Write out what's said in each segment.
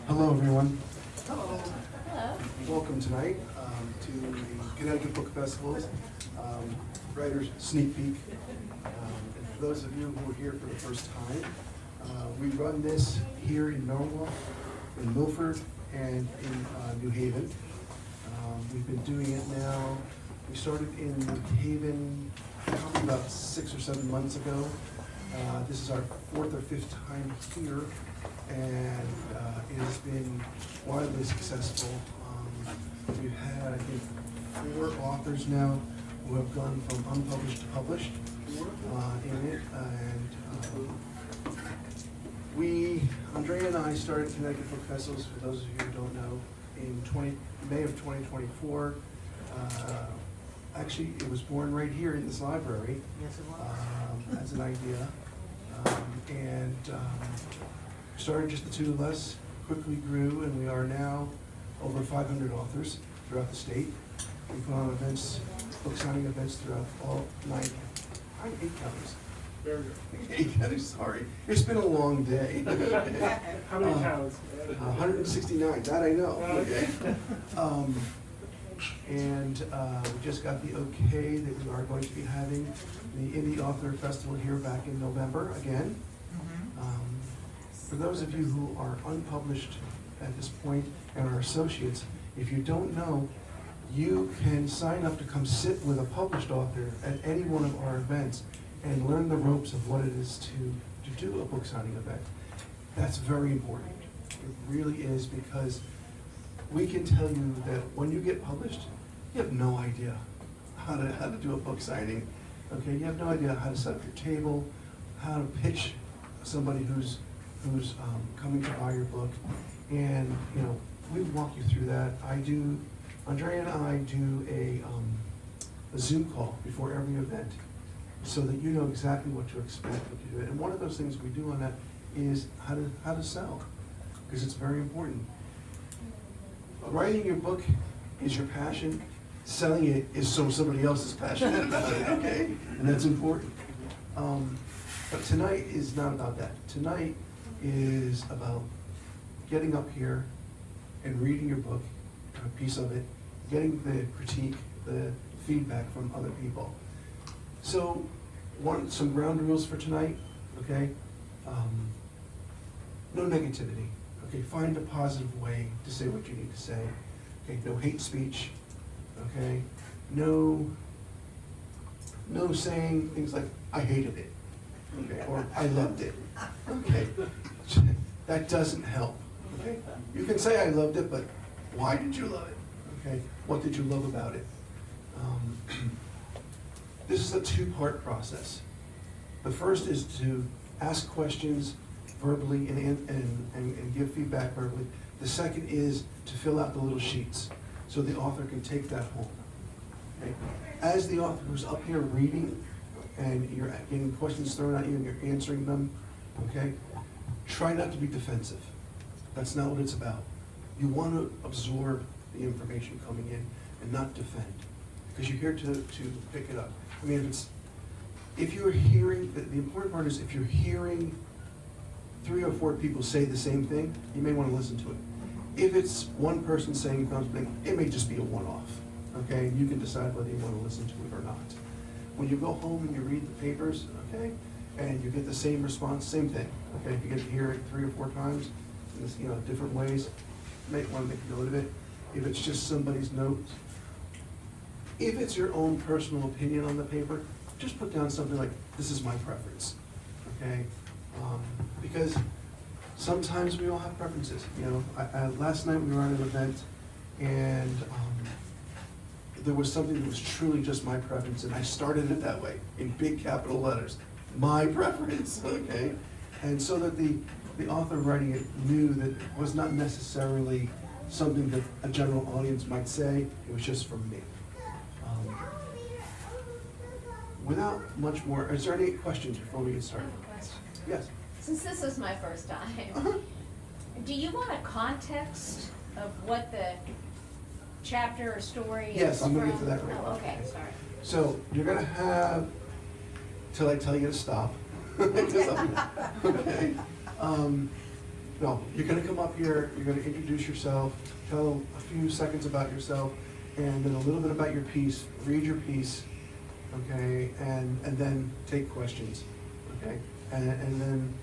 Hello, everyone. Hello. Welcome tonight to the Connecticut Book Festival's Writers Sneak Peek. And for those of you who are here for the first time, we run this here in Norwalk, in Milford, and in New Haven. We've been doing it now. We started in New Haven probably about 6 or 7 months ago. This is our 4th or 5th time here, and it has been wildly successful. We've had, I think, 4 authors now who have gone from unpublished to published in it, and Andrea and I started Connecticut Book Festivals, for those of you who don't know, in May of 2024. Actually, it was born right here in this library. Yes, it was. As an idea. Started just the 2 of us, quickly grew, and we are now over 500 authors throughout the state. We put on events, book signing events throughout all 8 counties. Very good. 8 counties, sorry. It's been a long day. How many towns? 169, that I know. Okay. We just got the okay that we are going to be having the Indie Author Festival here back in November again. For those of you who are unpublished at this point and are associates, if you don't know, you can sign up to come sit with a published author at any one of our events and learn the ropes of what it is to do a book signing event. That's very important. It really is, because we can tell you that when you get published, you have no idea how to do a book signing. Okay, you have no idea how to set up your table, how to pitch somebody who's coming to buy your book, and we walk you through that. Andrea and I do a Zoom call before every event, so that you know exactly what to expect when you do it. And one of those things we do on that is how to sell, because it's very important. Writing your book is your passion. Selling it is so somebody else is passionate about it, okay? And that's important. But tonight is not about that. Tonight is about getting up here and reading your book, a piece of it, getting the critique, the feedback from other people. So, some ground rules for tonight, okay? No negativity. Okay, find a positive way to say what you need to say. Okay, no hate speech. Okay, no saying things like "I hated it," okay, or "I loved it." Okay, that doesn't help. Okay, you can say "I loved it," but why did you love it? Okay, what did you love about it? This is a 2-part process. The first is to ask questions verbally and give feedback verbally. The second is to fill out the little sheets so the author can take that home. Okay? As the author who's up here reading and you're getting questions thrown at you and you're answering them, okay, try not to be defensive. That's not what it's about. You want to absorb the information coming in and not defend, because you're here to pick it up. I mean, if you're hearing, the important part is if you're hearing 3 or 4 people say the same thing, you may want to listen to it. If it's one person saying something, it may just be a one-off, okay? You can decide whether you want to listen to it or not. When you go home and you read the papers, okay, and you get the same response, same thing, okay? If you get to hear it 3 or 4 times, in this, different ways, you may want to make a note of it. If it's just somebody's notes, if it's your own personal opinion on the paper, just put down something like, "This is my preference," okay? Because sometimes we all have preferences. Last night we were at an event, and there was something that was truly just my preference, and I started it that way in big capital letters, "My preference," okay? And so that the author writing it knew that it was not necessarily something that a general audience might say. It was just from me. Without much more, is there any questions before we get started? Yes. Since this is my first time, Uh-huh. do you want a context of what the chapter or story is Yes, I'm gonna get from? to that right now. Oh, okay, sorry. So you're gonna have till I tell you to stop. Okay. No, you're gonna come up here, you're gonna introduce yourself, tell a few seconds about yourself, and then a little bit about your piece, read your piece, okay, and then take questions, okay? And then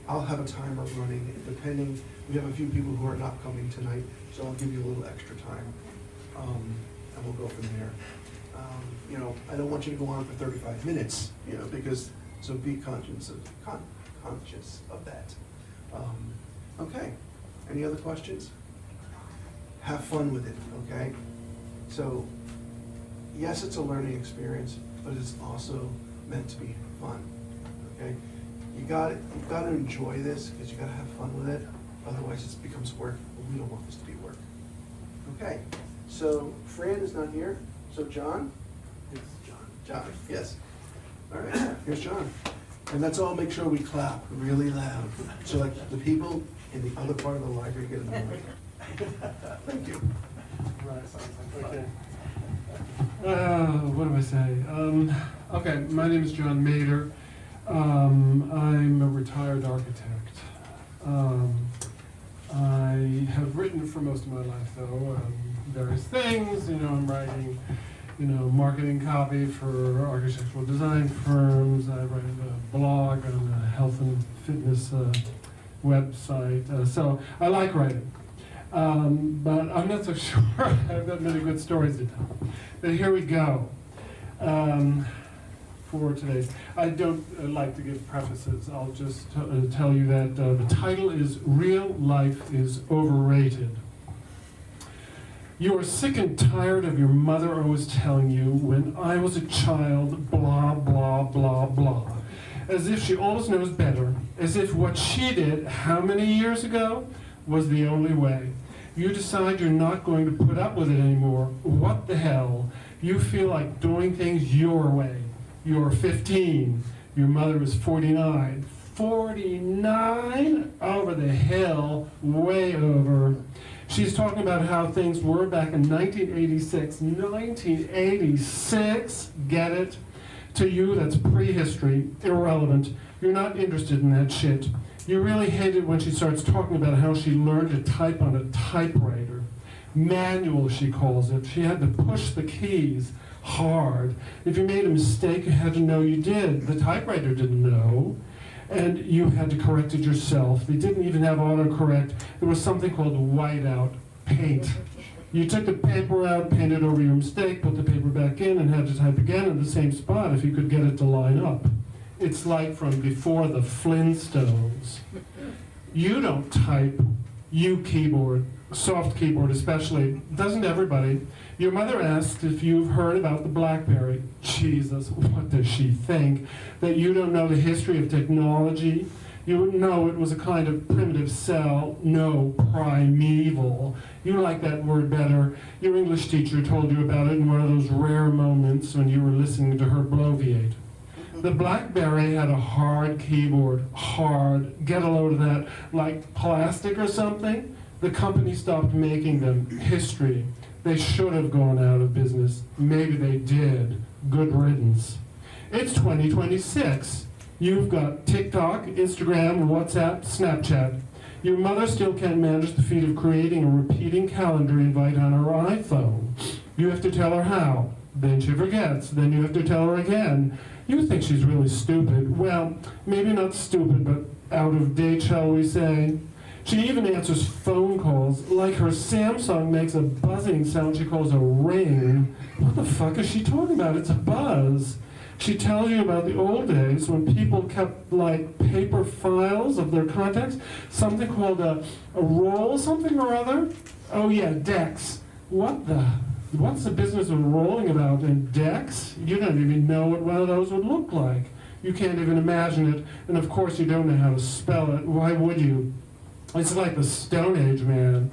I'll have a timer running, depending, we have a few people who are not coming tonight, so I'll give you a little extra time, and we'll go from there. You know, I don't want you to go on for 35 minutes, you know, because, so be conscious of that. Okay, any other questions? Have fun with it, okay? So, yes, it's a learning experience, but it's also meant to be fun, okay? You've got to enjoy this, because you got to have fun with it, otherwise it becomes work, and we don't want this to be work. Okay, so Fran is not here, so John? Yes. John, yes. All right, here's John. And let's all make sure we clap really loud, so like the people in the other part of the library get a moment. Thank you. Right, okay. What do I say? Okay, my name is John Mader. I'm a retired architect. I have written for most of my life, though, various things. You know, I'm writing, marketing copy for architectural design firms. I write a blog on a health and fitness website. So I like writing. But I'm not so sure I've got many good stories to tell. But here we go. For today's, I don't like to give prefaces. I'll just tell you that the title is Real Life is Overrated. You are sick and tired of your mother always telling you, when I was a child, blah, blah, blah, blah. As if she always knows better. As if what she did how many years ago was the only way. You decide you're not going to put up with it anymore. What the hell? You feel like doing things your way. You're 15. Your mother is 49. 49? Over the hill, way over. She's talking about how things were back in 1986. 1986? Get it? To you, that's prehistory, irrelevant. You're not interested in that shit. You really hate it when she starts talking about how she learned to type on a typewriter. Manual, she calls it. She had to push the keys hard. If you made a mistake, you had to know you did. The typewriter didn't know. And you had to correct it yourself. They didn't even have autocorrect. There was something called whiteout paint. You took the paper out, painted over your mistake, put the paper back in, and had to type again in the same spot if you could get it to line up. It's like from before the Flintstones. You don't type, you keyboard, soft keyboard especially. Doesn't everybody? Your mother asks if you've heard about the BlackBerry. Jesus, what does she think? That you don't know the history of technology? You know it was a kind of primitive cell, no, primeval. You like that word better. Your English teacher told you about it in one of those rare moments when you were listening to her bloviate. The BlackBerry had a hard keyboard, hard, get a load of that, like plastic or something. The company stopped making them. History. They should have gone out of business. Maybe they did. Good riddance. It's 2026. You've got TikTok, Instagram, WhatsApp, Snapchat. Your mother still can't manage the feat of creating a repeating calendar invite on her iPhone. You have to tell her how. Then she forgets. Then you have to tell her again. You think she's really stupid. Well, maybe not stupid, but out of date, shall we say. She even answers phone calls, like her Samsung makes a buzzing sound she calls a ring. What the fuck is she talking about? It's a buzz. She tells you about the old days when people kept, like, paper files of their contacts, something called a roll something or other. Oh yeah, decks. What's the business of rolling about in decks? You don't even know what one of those would look like. You can't even imagine it, and of course you don't know how to spell it. Why would you? It's like the Stone Age, man.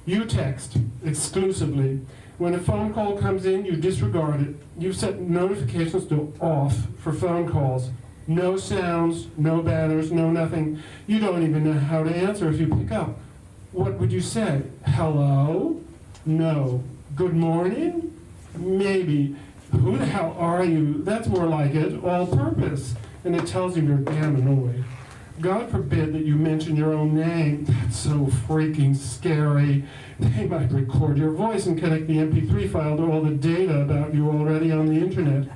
You text exclusively. When a phone call comes in, you disregard it. You set notifications to off for phone calls. No sounds, no banners, no nothing. You don't even know how to answer if you pick up. What would you say? Hello? No. Good morning? Maybe. Who the hell are you? That's more like it. All purpose. And it tells you you're damn annoyed. God forbid that you mention your own name. That's so freaking scary. They might record your voice and connect the MP3 file to all the data about you already on the internet.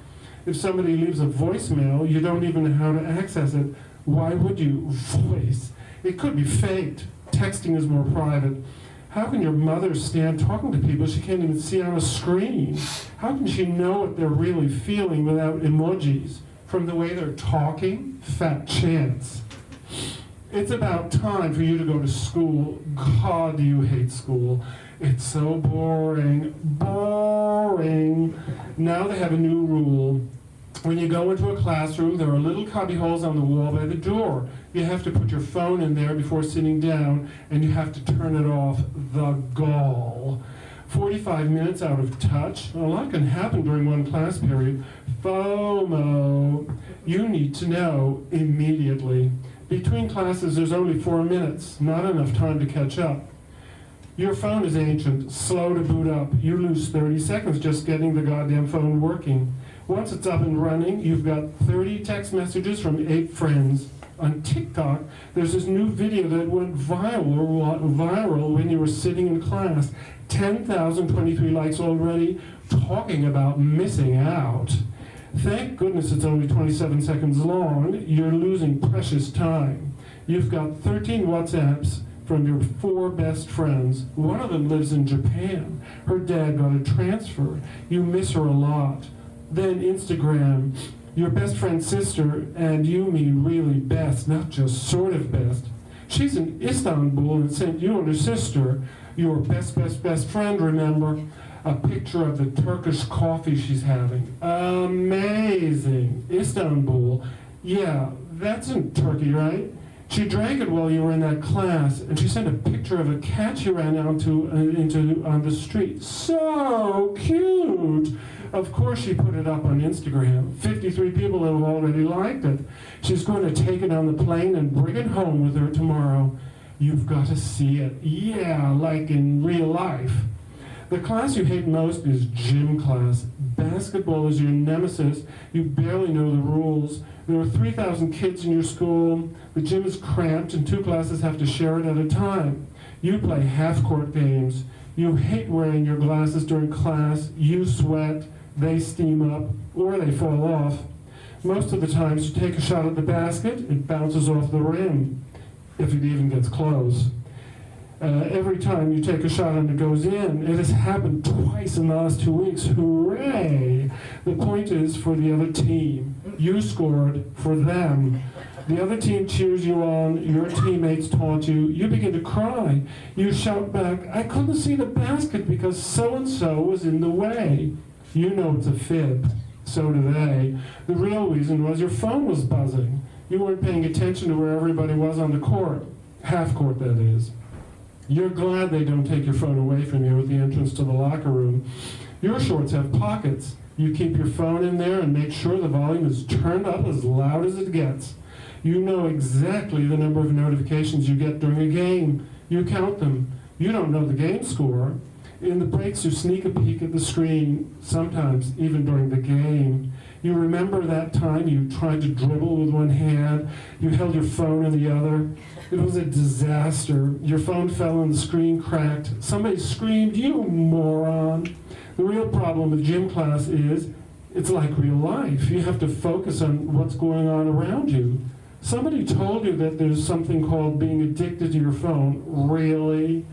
If somebody leaves a voicemail, you don't even know how to access it. Why would you? Voice. It could be faked. Texting is more private. How can your mother stand talking to people she can't even see on a screen? How can she know what they're really feeling without emojis? From the way they're talking? Fat chance. It's about time for you to go to school. God, do you hate school. It's so boring. Boring. Now they have a new rule. When you go into a classroom, there are little cubby holes on the wall by the door. You have to put your phone in there before sitting down, and you have to turn it off. The gall. 45 minutes out of touch. A lot can happen during one class period. FOMO. You need to know immediately. Between classes, there's only 4 minutes. Not enough time to catch up. Your phone is ancient, slow to boot up. You lose 30 seconds just getting the goddamn phone working. Once it's up and running, you've got 30 text messages from 8 friends. On TikTok, there's this new video that went viral when you were sitting in class. 10,023 likes already, talking about missing out. Thank goodness it's only 27 seconds long. You're losing precious time. You've got 13 WhatsApps from your 4 best friends. One of them lives in Japan. Her dad got a transfer. You miss her a lot. Then Instagram, your best friend's sister, and you mean really best, not just sort of best. She's in Istanbul and sent you and her sister, your best friend, remember, a picture of the Turkish coffee she's having. Amazing. Istanbul. Yeah, that's in Turkey, right? She drank it while you were in that class, and she sent a picture of a cat she ran out on the street. So cute! Of course she put it up on Instagram. 53 people have already liked it. She's going to take it on the plane and bring it home with her tomorrow. You've got to see it. Yeah, like in real life. The class you hate most is gym class. Basketball is your nemesis. You barely know the rules. There are 3,000 kids in your school. The gym is cramped and 2 classes have to share it at a time. You play half-court games. You hate wearing your glasses during class. You sweat. They steam up, or they fall off. Most of the times you take a shot at the basket, it bounces off the rim, if it even gets close. Every time you take a shot and it goes in, it has happened twice in the last 2 weeks. Hooray! The point is for the other team. You scored for them. The other team cheers you on, your teammates taunt you, you begin to cry. You shout back, I couldn't see the basket because so-and-so was in the way. You know it's a fib. So do they. The real reason was your phone was buzzing. You weren't paying attention to where everybody was on the court. Half court, that is. You're glad they don't take your phone away from you at the entrance to the locker room. Your shorts have pockets. You keep your phone in there and make sure the volume is turned up as loud as it gets. You know exactly the number of notifications you get during a game. You count them. You don't know the game score. In the breaks, you sneak a peek at the screen, sometimes even during the game. You remember that time you tried to dribble with one hand, you held your phone in the other. It was a disaster. Your phone fell and the screen cracked. Somebody screamed, "You moron!" The real problem with gym class is, it's like real life. You have to focus on what's going on around you. Somebody told you that there's something called being addicted to your phone. Really?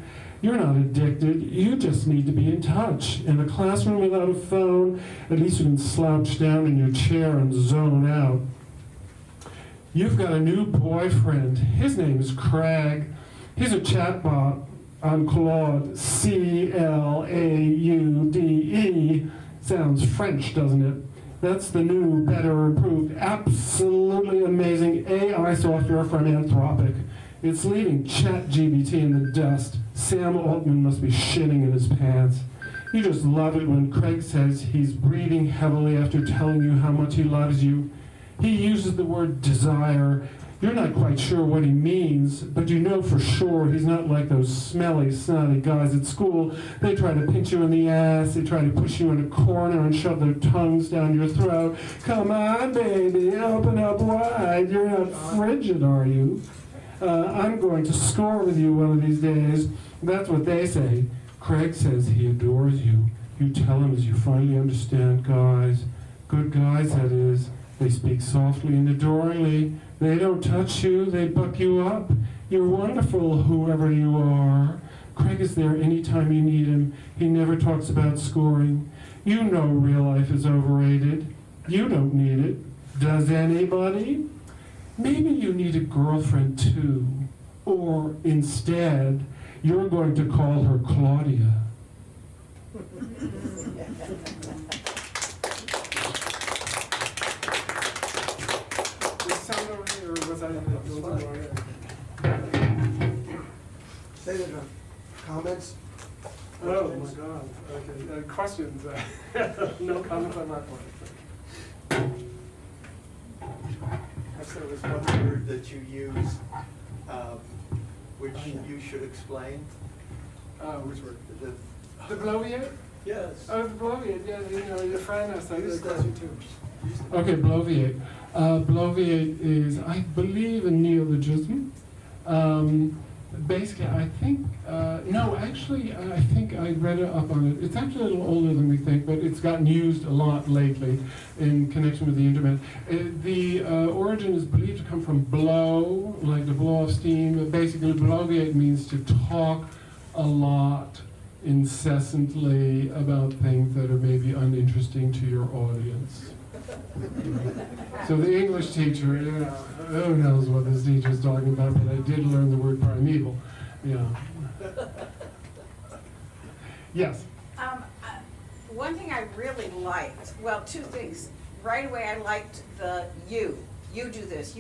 You're not addicted. You just need to be in touch. In a classroom without a phone, at least you can slouch down in your chair and zone out. You've got a new boyfriend. His name is Craig. He's a chatbot on Claude. C-L-A-U-D-E. Sounds French, doesn't it? That's the new, better, improved, absolutely amazing AI software from Anthropic. It's leaving ChatGPT in the dust. Sam Altman must be shitting in his pants. You just love it when Craig says he's breathing heavily after telling you how much he loves you. He uses the word desire. You're not quite sure what he means, but you know for sure he's not like those smelly, snotty guys at school. They try to pinch you in the ass, they try to push you in a corner and shove their tongues down your throat. Come on, baby, open up wide. You're not frigid, are you? I'm going to score with you one of these days. That's what they say. Craig says he adores you. You tell him as you finally understand guys. Good guys, that is. They speak softly and adoringly. They don't touch you, they buck you up. You're wonderful, whoever you are. Craig is there anytime you need him. He never talks about scoring. You know real life is overrated. You don't need it. Does anybody? Maybe you need a girlfriend too. Or instead, you're going to call her Claudia. Was sound over here, or was I in the building? Say that, comments? Oh, my God. Okay, questions? No comments on my part. There was one word that you used, which you should explain. Which word? The- The bloviate? Yes. Oh, the bloviate, yeah, you know, your friend asked that Use question that. too. Okay, bloviate. Bloviate is, I believe, a neologism. Basically, I think, no, actually, I think I read up on it. It's actually a little older than we think, but it's gotten used a lot lately in connection with the internet. The origin is believed to come from blow, like to blow off steam. Basically, bloviate means to talk a lot incessantly about things that are maybe uninteresting to your audience. So the English teacher, you know, who knows what this teacher's talking about, but I did learn the word primeval. Yeah. Yes. One thing I really liked, well, two things. Right away, I liked the you do this,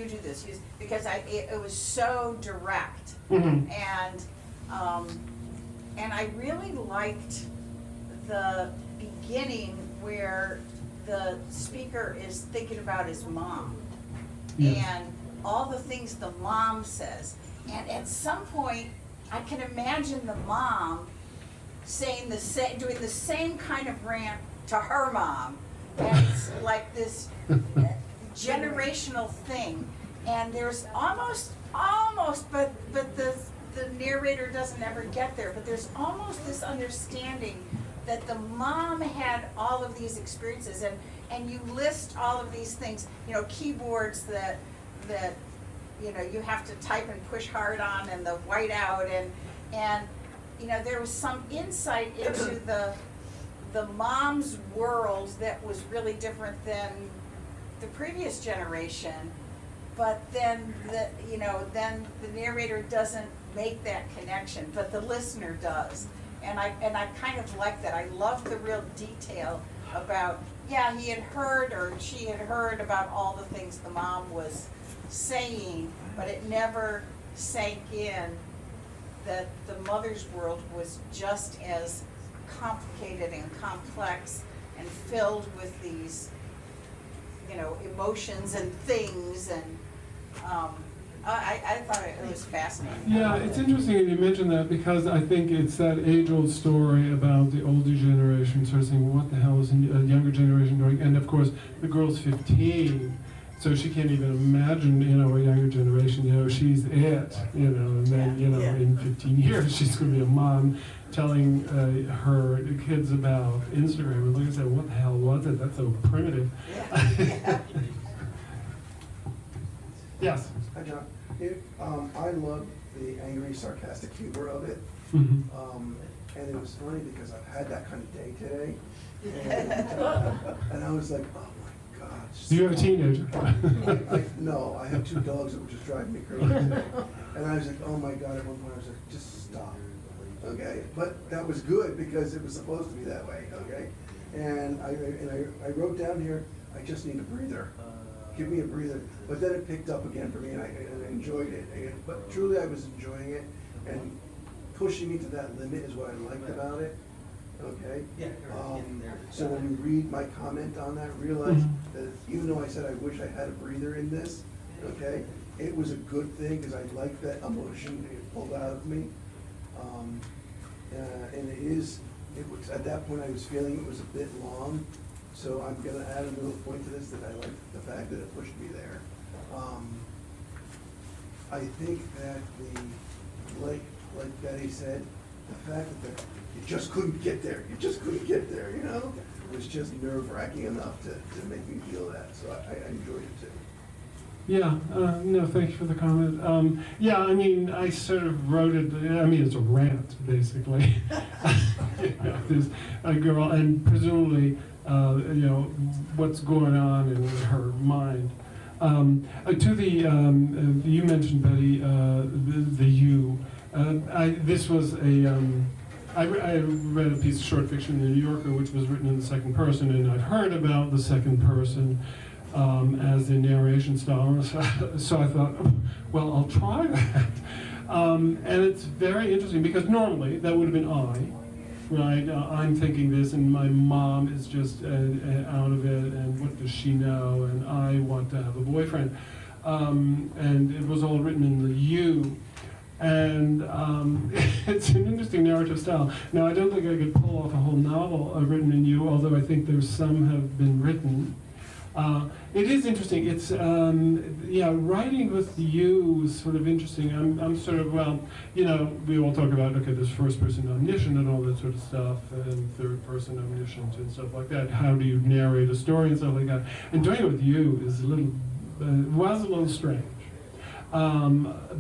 because it was so direct. Mhm. And I really liked the beginning where the speaker is thinking about his mom. Yes. And all the things the mom says. And at some point, I can imagine the mom saying doing the same kind of rant to her mom. And it's like this generational thing. And there's almost, but the narrator doesn't ever get there, but there's almost this understanding that the mom had all of these experiences, and you list all of these things, you know, keyboards that you know you have to type and push hard on, and the whiteout, and you know there was some insight into the mom's world that was really different than the previous generation, but then the narrator doesn't make that connection, but the listener does. And I kind of like that. I love the real detail about, yeah, he had heard or she had heard about all the things the mom was saying, but it never sank in that the mother's world was just as complicated and complex and filled with these, you know, emotions and things, and I thought it was fascinating. Yeah, it's interesting that you mention that, because I think it's that age-old story about the older generation sort of saying, what the hell is a younger generation doing? And of course, the girl's 15, so she can't even imagine, you know, a younger generation, you know, she's it, you know, and then, you know, in 15 years, she's going to be a mom telling her kids about Instagram. And like I said, what the hell was it? That's so primitive. Yeah. Yes. Hi, John. I love the angry, sarcastic humor of it. Mhm. And it was funny because I've had that kind of day today. And I was like, oh my God. Do you have a teenager? No, I have two dogs that were just driving me crazy today. And I was like, oh my God, at one point I was like, just stop. Okay? But that was good because it was supposed to be that way, okay? And I wrote down here, I just need a breather. Give me a breather. But then it picked up again for me, and I enjoyed it. But truly, I was enjoying it, and pushing me to that limit is what I liked about it. Okay? So when you read my comment on that, realize that even though I said I wish I had a breather in this, okay, it was a good thing, because I liked that emotion it pulled out of me. And it was, at that point, I was feeling it was a bit long, so I'm gonna add a little point to this, that I like the fact that it pushed me there. I think that like Betty said, the fact that you just couldn't get there, you know, was just nerve-wracking enough to make me feel that, so I enjoyed it too. Yeah, no, thank you for the comment. Yeah, I mean, I sort of wrote it, I mean, it's a rant, basically. You know, there's a girl, and presumably, you know, what's going on in her mind. To the, you mentioned, Betty, the you. This was I read a piece of short fiction in the New Yorker, which was written in the second person, and I've heard about the second person as the narration style. So I thought, well, I'll try that. And it's very interesting, because normally that would have been I, right? I'm thinking this, and my mom is just out of it, and what does she know? And I want to have a boyfriend. And it was all written in the you. And it's an interesting narrative style. Now, I don't think I could pull off a whole novel written in you, although I think there's some have been written. It is interesting. It's, yeah, writing with you is sort of interesting. I'm sort of, well, you know, we all talk about, okay, there's first person omniscient and all that sort of stuff, and third person omniscient and stuff like that. How do you narrate a story and stuff like that? And doing it with you is a little, was a little strange.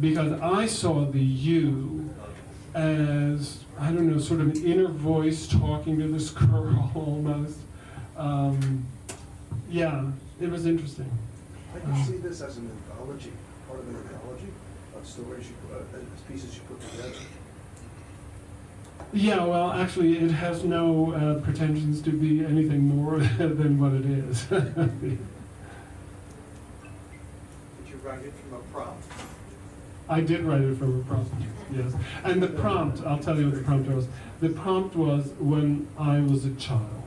Because I saw the you as, I don't know, sort of an inner voice talking to this girl almost. Yeah, it was interesting. I can see this as an anthology, part of an anthology of stories pieces you put together. Yeah, well, actually, it has no pretensions to be anything more than what it is. Did you write it from a prompt? I did write it from a prompt, yes. And the prompt, I'll tell you what the prompt was. The prompt was when I was a child.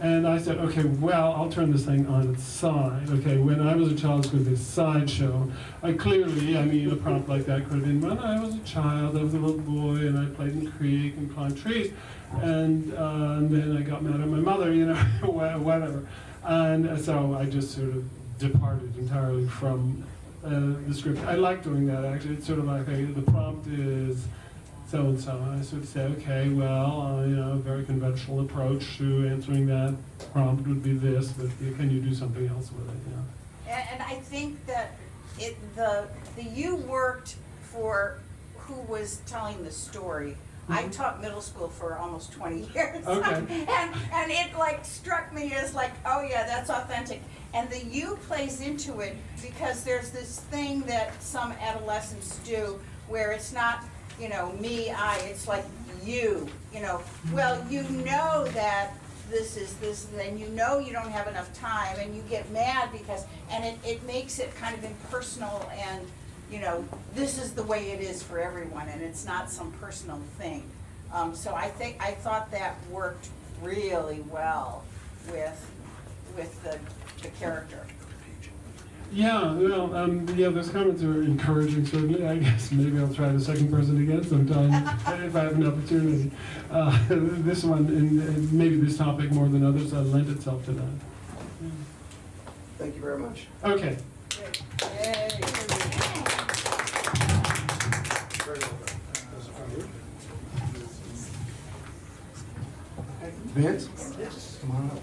And I said, okay, well, I'll turn this thing on its side. Okay, when I was a child, it's going to be a sideshow. I mean, a prompt like that could have been, when I was a child, I was a little boy, and I played in the creek and climbed trees. And then I got mad at my mother, you know, whatever. And so I just sort of departed entirely from the script. I like doing that, actually. It's sort of like, okay, the prompt is so-and-so. And I sort of say, okay, well, you know, a very conventional approach to answering that prompt would be this, but can you do something else with it? Yeah. And I think that the you worked for who was telling the story. I taught middle school for almost 20 years. Okay. and it like struck me as like, oh yeah, that's authentic. And the you plays into it because there's this thing that some adolescents do where it's not, you know, me, I, it's like you know, well, you know that this is this, and you know you don't have enough time, and you get mad because, and it makes it kind of impersonal, and, you know, this is the way it is for everyone, and it's not some personal thing. So I thought that worked really well with the character. Yeah, well, yeah, those comments are encouraging, certainly. I guess maybe I'll try the second person again sometime if I have an opportunity. This one, and maybe this topic more than others, lent itself to that. Yeah. Thank you very much. Okay. Yay. Very well done. Vince? Yes. Come on up.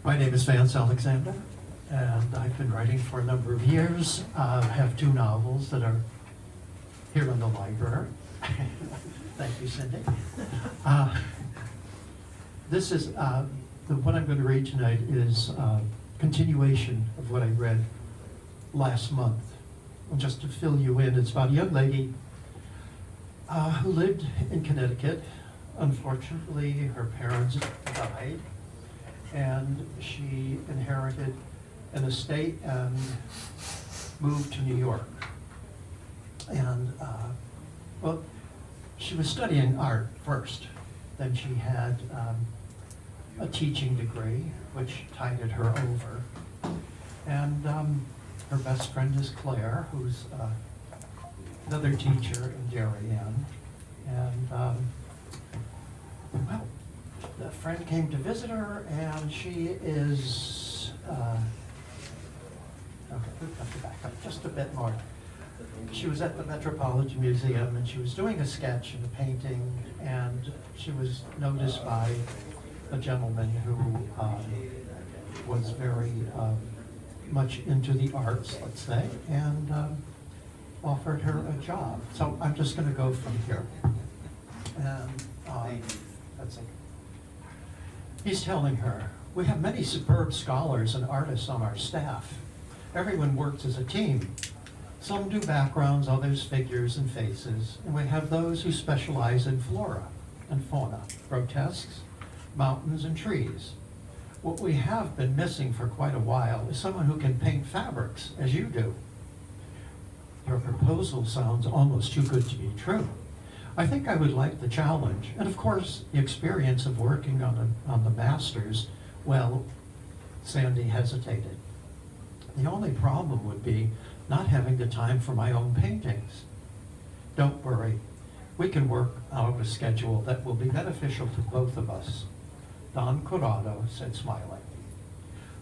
My name is Vance Alexander, and I've been writing for a number of years. I have 2 novels that are here in the library. Thank you, Cindy. This is, what I'm going to read tonight is a continuation of what I read last month. And just to fill you in, it's about a young lady who lived in Connecticut. Unfortunately, her parents died, and she inherited an estate and moved to New York. And Well, she was studying art first. Then she had a teaching degree, which tided her over. And her best friend is Claire, who's another teacher in Darien. And, well, the friend came to visit her, and she is, okay, we have to back up just a bit more. She was at the Metropolitan Museum, and she was doing a sketch and a painting, and she was noticed by a gentleman who was very much into the arts, let's say, and offered her a job. So I'm just going to go from here. And that's it. He's telling her, we have many superb scholars and artists on our staff. Everyone works as a team. Some do backgrounds, others figures and faces, and we have those who specialize in flora and fauna, grotesques, mountains and trees. What we have been missing for quite a while is someone who can paint fabrics, as you do. Your proposal sounds almost too good to be true. I think I would like the challenge, and of course, the experience of working on the masters. Well, Sandy hesitated. The only problem would be not having the time for my own paintings. Don't worry, we can work out a schedule that will be beneficial to both of us, Don Corrado said, smiling.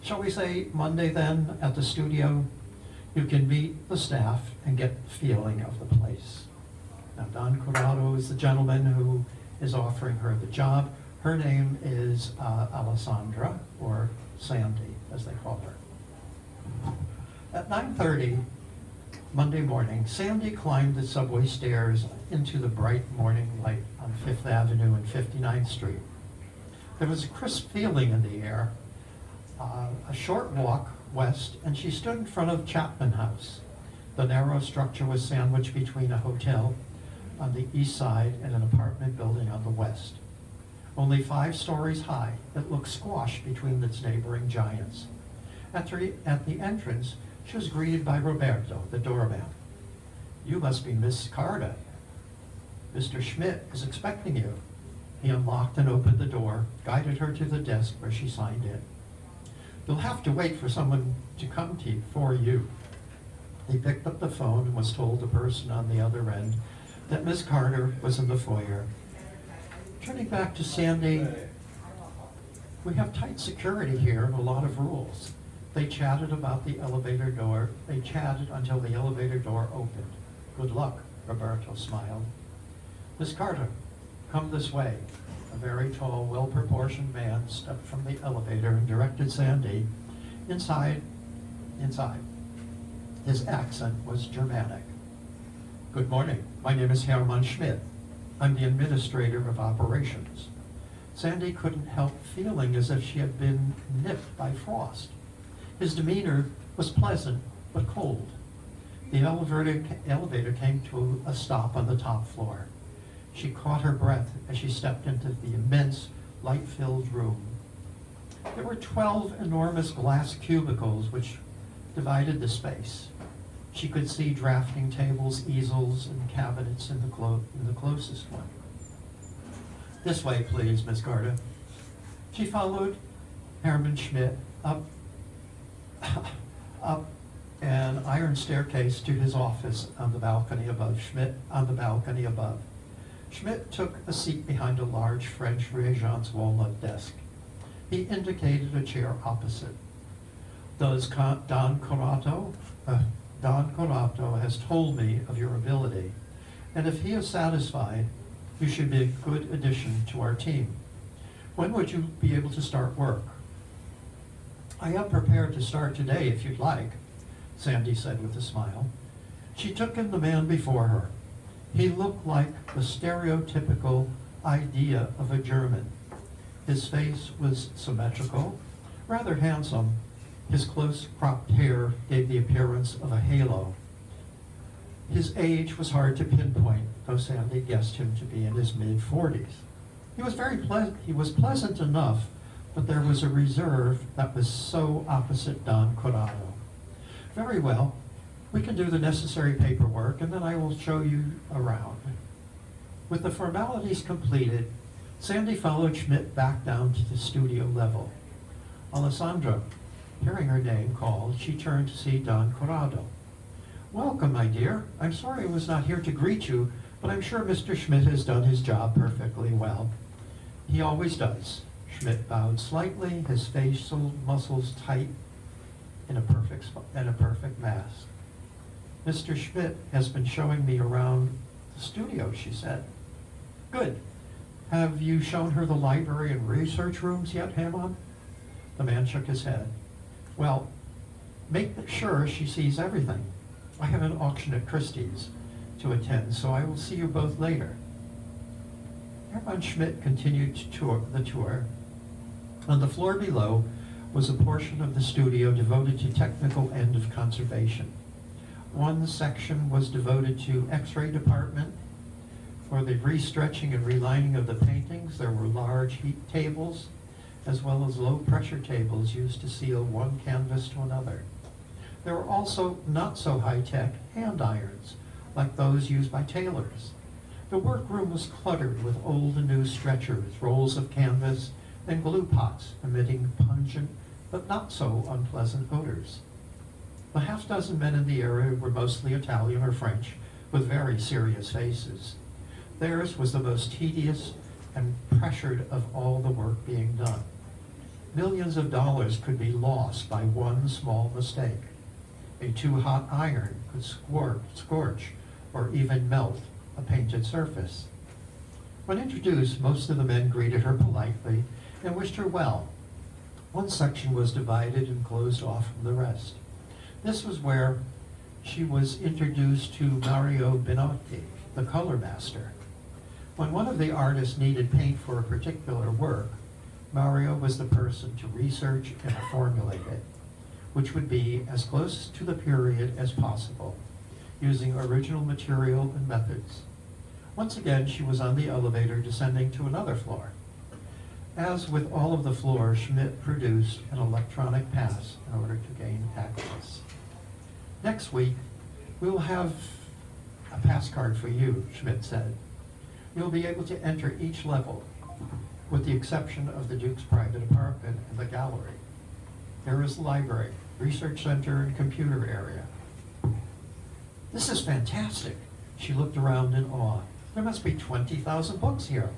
Shall we say Monday then, at the studio? You can meet the staff and get the feeling of the place. Now, Don Corrado is the gentleman who is offering her the job. Her name is Alessandra, or Sandy, as they call her. At 9:30 Monday morning, Sandy climbed the subway stairs into the bright morning light on 5th Avenue and 59th Street. There was a crisp feeling in the air. A short walk west, and she stood in front of Chapman House. The narrow structure was sandwiched between a hotel on the east side and an apartment building on the west. Only 5 stories high, it looked squashed between its neighboring giants. At the entrance, she was greeted by Roberto, the doorman. You must be Miss Carter. Mr. Schmidt is expecting you. He unlocked and opened the door, guided her to the desk where she signed in. You'll have to wait for someone to come to you for you. He picked up the phone and was told the person on the other end that Miss Carter was in the foyer. Turning back to Sandy, we have tight security here and a lot of rules. They chatted about the elevator door. They chatted until the elevator door opened. Good luck, Roberto smiled. Miss Carter, come this way. A very tall, well-proportioned man stepped from the elevator and directed Sandy inside. His accent was Germanic. Good morning. My name is Hermann Schmidt. I'm the administrator of operations. Sandy couldn't help feeling as if she had been nipped by frost. His demeanor was pleasant but cold. The elevator came to a stop on the top floor. She caught her breath as she stepped into the immense, light-filled room. There were 12 enormous glass cubicles which divided the space. She could see drafting tables, easels, and cabinets in the closest one. This way, please, Miss Carter. She followed Hermann Schmidt up an iron staircase to his office on the balcony above. Schmidt took a seat behind a large French Regence walnut desk. He indicated a chair opposite. Don Corrado has told me of your ability, and if he is satisfied, you should be a good addition to our team. When would you be able to start work? I am prepared to start today if you'd like, Sandy said with a smile. She took in the man before her. He looked like the stereotypical idea of a German. His face was symmetrical, rather handsome. His close cropped hair gave the appearance of a halo. His age was hard to pinpoint, though Sandy guessed him to be in his mid-40s. He was pleasant enough, but there was a reserve that was so opposite Don Corrado. Very well, we can do the necessary paperwork, and then I will show you around. With the formalities completed, Sandy followed Schmidt back down to the studio level. Alessandra, hearing her name called, she turned to see Don Corrado. "Welcome, my dear. I'm sorry I was not here to greet you, but I'm sure Mr. Schmidt has done his job perfectly well." "He always does." Schmidt bowed slightly, his facial muscles tight in a perfect mask. "Mr. Schmidt has been showing me around the studio," she said. "Good. Have you shown her the library and research rooms yet, Hammond?" The man shook his head. "Well, make sure she sees everything. I have an auction at Christie's to attend, so I will see you both later." Hermann Schmidt continued the tour. On the floor below was a portion of the studio devoted to technical end of conservation. One section was devoted to X-ray department. For the restretching and relining of the paintings, there were large heat tables, as well as low-pressure tables used to seal one canvas to another. There were also not-so-high-tech hand irons, like those used by tailors. The workroom was cluttered with old and new stretchers, rolls of canvas, and glue pots emitting pungent but not so unpleasant odors. The half-dozen men in the area were mostly Italian or French, with very serious faces. Theirs was the most tedious and pressured of all the work being done. Millions of dollars could be lost by one small mistake. A too-hot iron could scorch or even melt a painted surface. When introduced, most of the men greeted her politely and wished her well. One section was divided and closed off from the rest. This was where she was introduced to Mario Binotti, the color master. When one of the artists needed paint for a particular work, Mario was the person to research and formulate it, which would be as close to the period as possible, using original material and methods. Once again, she was on the elevator descending to another floor. As with all of the floors, Schmidt produced an electronic pass in order to gain access. "Next week, we will have a pass card for you," Schmidt said. "You'll be able to enter each level, with the exception of the Duke's private apartment and the gallery. There is the library, research center, and computer area." "This is fantastic." She looked around in awe. "There must be 20,000 books here."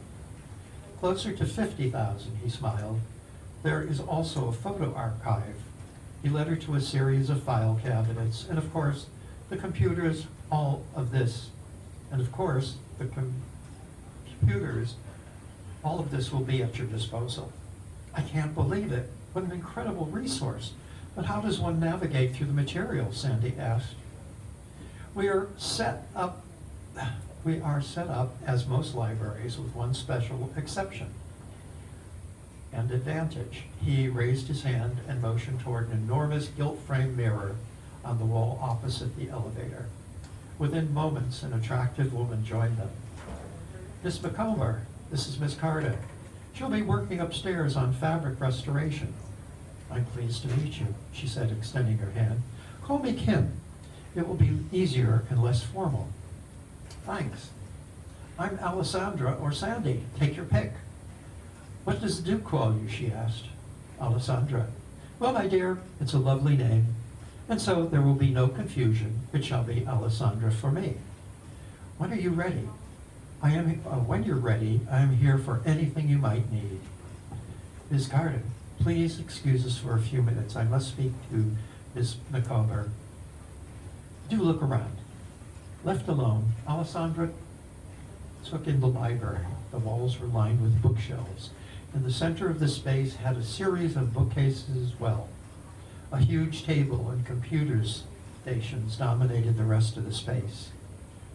"Closer to 50,000, he smiled. "There is also a photo archive." He led her to a series of file cabinets, and of course, the computers, all of this. And of course, the computers, all of this will be at your disposal. "I can't believe it. What an incredible resource. But how does one navigate through the material?" Sandy asked. We are set up as most libraries, with one special exception and advantage. He raised his hand and motioned toward an enormous gilt-frame mirror on the wall opposite the elevator. Within moments, an attractive woman joined them. "Miss McComber, this is Miss Carter. She'll be working upstairs on fabric restoration." "I'm pleased to meet you," she said, extending her hand. "Call me Kim. It will be easier and less formal." "Thanks. I'm Alessandra or Sandy. Take your pick." "What does the Duke call you?" she asked. "Alessandra." "Well, my dear, it's a lovely name. And so there will be no confusion. It shall be Alessandra for me. When are you ready?" When you're ready, I am here for anything you might need." "Ms. Carter, please excuse us for a few minutes. I must speak to Ms. McComber." "Do look around." Left alone, Alessandra took in the library. The walls were lined with bookshelves. In the center of the space had a series of bookcases as well. A huge table and computers stations dominated the rest of the space.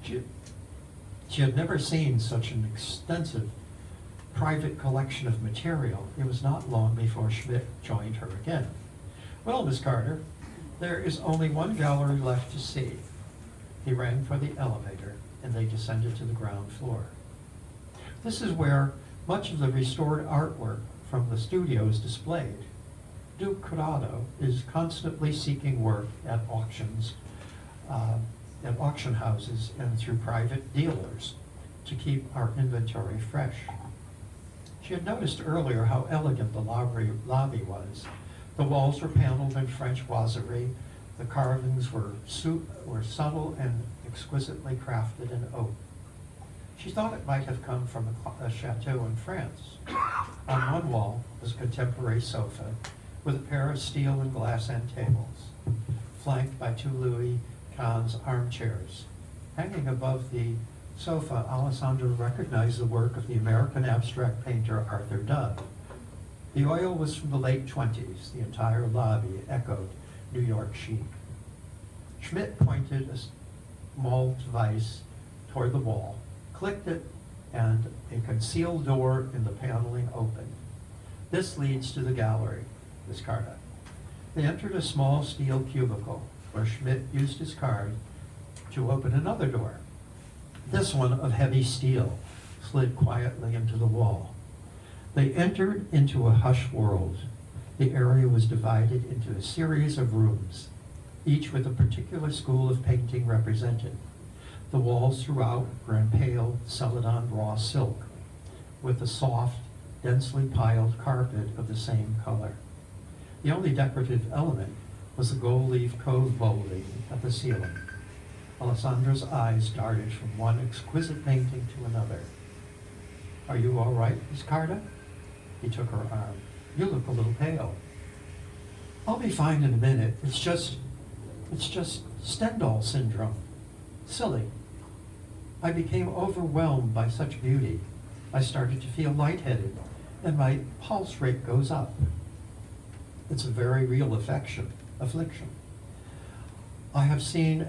She had never seen such an extensive private collection of material. It was not long before Schmidt joined her again. "Well, Miss Carter, there is only one gallery left to see." He rang for the elevator, and they descended to the ground floor. This is where much of the restored artwork from the studio is displayed. Duke Corrado is constantly seeking work at auctions, at auction houses and through private dealers. to keep our inventory fresh. She had noticed earlier how elegant the lobby was. The walls were paneled in French boiserie. The carvings were subtle and exquisitely crafted in oak. She thought it might have come from a chateau in France. On one wall was a contemporary sofa with a pair of steel and glass end tables, flanked by 2 Louis XV armchairs. Hanging above the sofa, Alessandra recognized the work of the American abstract painter Arthur Dove. The oil was from the late 20s. The entire lobby echoed New York chic. Schmidt pointed a small device toward the wall, clicked it, and a concealed door in the paneling opened. This leads to the gallery, Miss Carta. They entered a small steel cubicle where Schmidt used his card to open another door. This one of heavy steel slid quietly into the wall. They entered into a hushed world. The area was divided into a series of rooms, each with a particular school of painting represented. The walls throughout were in pale celadon raw silk, with a soft, densely piled carpet of the same color. The only decorative element was the gold leaf cove molding at the ceiling. Alessandra's eyes darted from one exquisite painting to another. "Are you all right, Miss Carta?" He took her arm. "You look a little pale." "I'll be fine in a minute. It's just Stendhal syndrome. Silly. I became overwhelmed by such beauty. I started to feel lightheaded, and my pulse rate goes up. It's a very real affliction. I have seen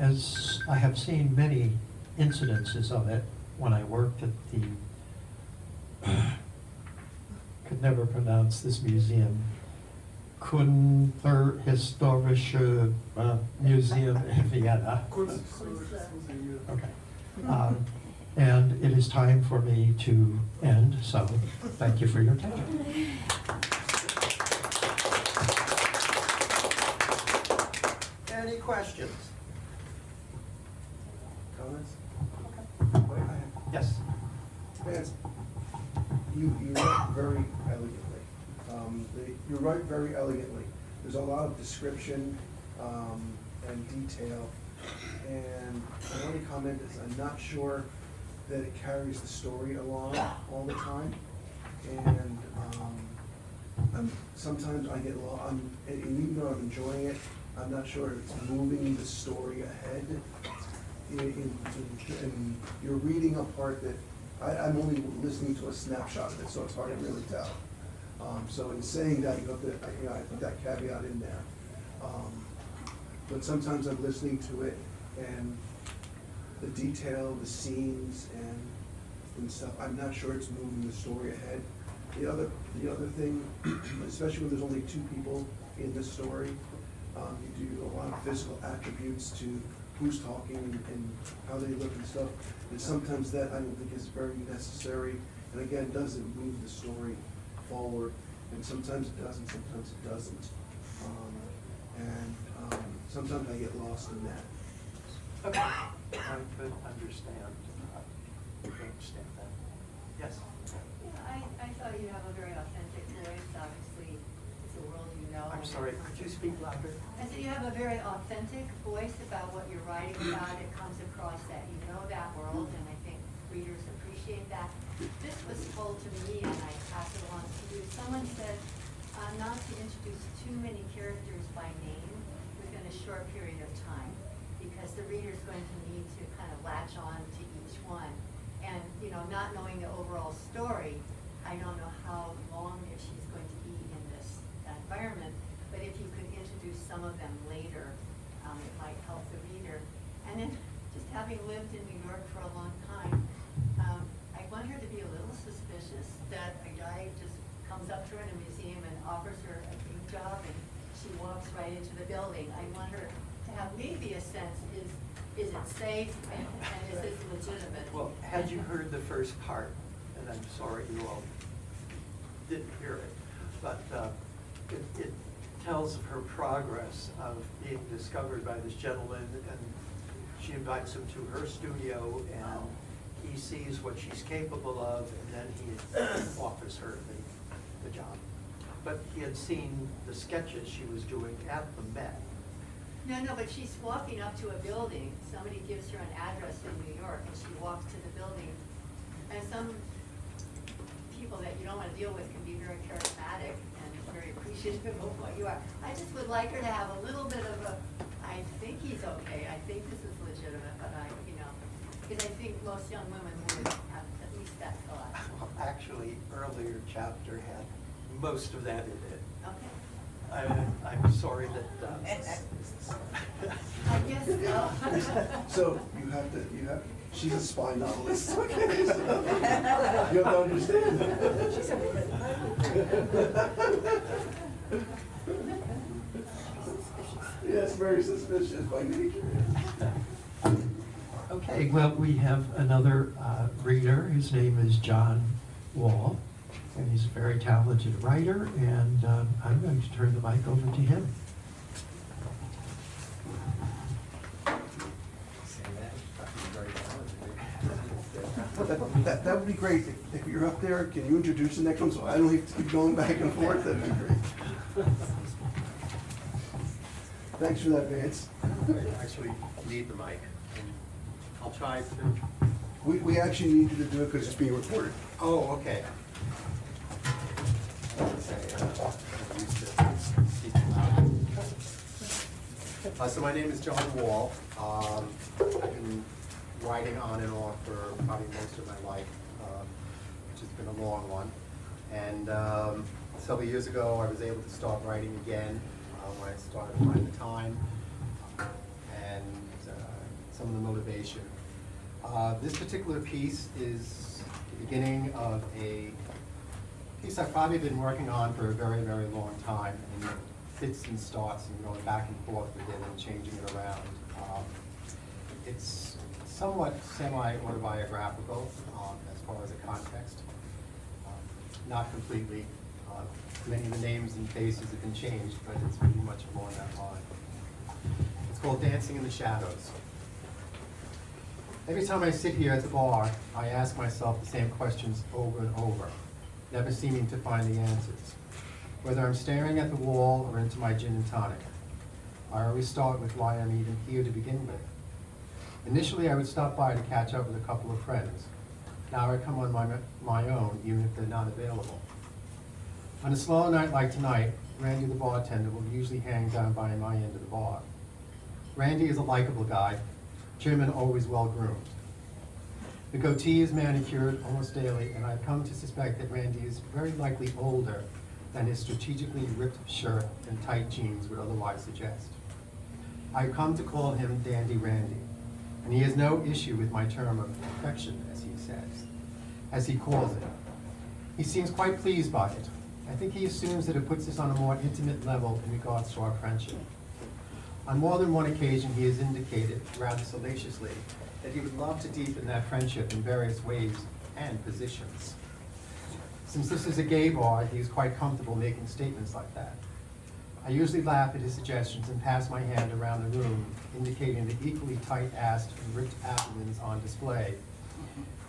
many incidences of it when I worked at the could never pronounce this museum, Kunsthistorische Museum in Vienna. Okay. And it is time for me to end, so thank you for your attention. Any questions? Comments? Yes. Vance, you write very elegantly. You write very elegantly. There's a lot of description and detail. And my only comment is I'm not sure that it carries the story along all the time. And sometimes I get lost, and even though I'm enjoying it, I'm not sure it's moving the story ahead. And you're reading a part that I'm only listening to a snapshot of it, so it's hard to really tell. So in saying that, you have to, I put that caveat in there. But sometimes I'm listening to it and the detail, the scenes and stuff, I'm not sure it's moving the story ahead. The other thing, especially when there's only 2 people in the story, you do a lot of physical attributes to who's talking and how they look and stuff. And sometimes that I don't think is very necessary, and again, doesn't move the story forward. And sometimes it does, and sometimes it doesn't. Sometimes I get lost in that. Okay. I could understand that. Yes? Yeah, I thought you have a very authentic voice. Obviously, it's a world you know. I'm sorry, could you speak louder? I said you have a very authentic voice about what you're writing about. It comes across that you know that world, and I think readers appreciate that. This was told to me, and I passed it along to you. Someone said not to introduce too many characters by name within a short period of time, because the reader's going to need to kind of latch on to each one. And, not knowing the overall story, I don't know how long if she's going to be in this environment, but if you could introduce some of them later, it might help the reader. And then, just having lived in New York for a long time, I want her to be a little suspicious that a guy just comes up to her in a museum and offers her a big job and she walks right into the building. I want her to have maybe a sense, is it safe and is this legitimate? Well, had you heard the first part, and I'm sorry you all didn't hear it, but it tells of her progress of being discovered by this gentleman, and she invites him to her studio, and he sees what she's capable of, and then he offers her the job. But he had seen the sketches she was doing at the Met. No, but she's walking up to a building, somebody gives her an address in New York, and she walks to the building. And some people that you don't want to deal with can be very charismatic and very appreciative of what you are. I just would like her to have a little bit of a, I think he's okay, I think this is legitimate, but because I think most young women would have at least that thought. Actually, earlier chapter had most of that in it. Okay. I'm sorry that, I guess so. So you have, she's a spy novelist, okay? So you have to understand that. She's a woman. Yes, very suspicious by nature. Okay, well, we have another reader. His name is John Wall, and he's a very talented writer, and I'm going to turn the mic over to him. That would be great. If you're up there, can you introduce the next one so I don't have to keep going back and forth? That'd be great. Thanks for that, Vance. I actually need the mic, and I'll try to. We actually need you to do it because it's being recorded. Oh, okay. So my name is John Wall. I've been writing on and off for probably most of my life, which has been a long one. And several years ago, I was able to start writing again when I started to find the time and some of the motivation. This particular piece is the beginning of a piece I've probably been working on for a very, very long time, and fits and starts and going back and forth with it and changing it around. It's somewhat semi-autobiographical as far as the context. Not completely. Many of the names and faces have been changed, but it's pretty much along that line. It's called Dancing in the Shadows. Every time I sit here at the bar, I ask myself the same questions over and over, never seeming to find the answers. Whether I'm staring at the wall or into my gin and tonic, I always start with why I'm even here to begin with. Initially, I would stop by to catch up with a couple of friends. Now I come on my own, even if they're not available. On a slow night like tonight, Randy the bartender will usually hang down by my end of the bar. Randy is a likable guy, trim and always well groomed. The goatee is manicured almost daily, and I've come to suspect that Randy is very likely older than his strategically ripped shirt and tight jeans would otherwise suggest. I've come to call him Dandy Randy, and he has no issue with my term of affection, as he says, as he calls it. He seems quite pleased by it. I think he assumes that it puts us on a more intimate level in regards to our friendship. On more than one occasion, he has indicated, rather salaciously, that he would love to deepen that friendship in various ways and positions. Since this is a gay bar, he is quite comfortable making statements like that. I usually laugh at his suggestions and pass my hand around the room, indicating the equally tight-assed and ripped abdomens on display,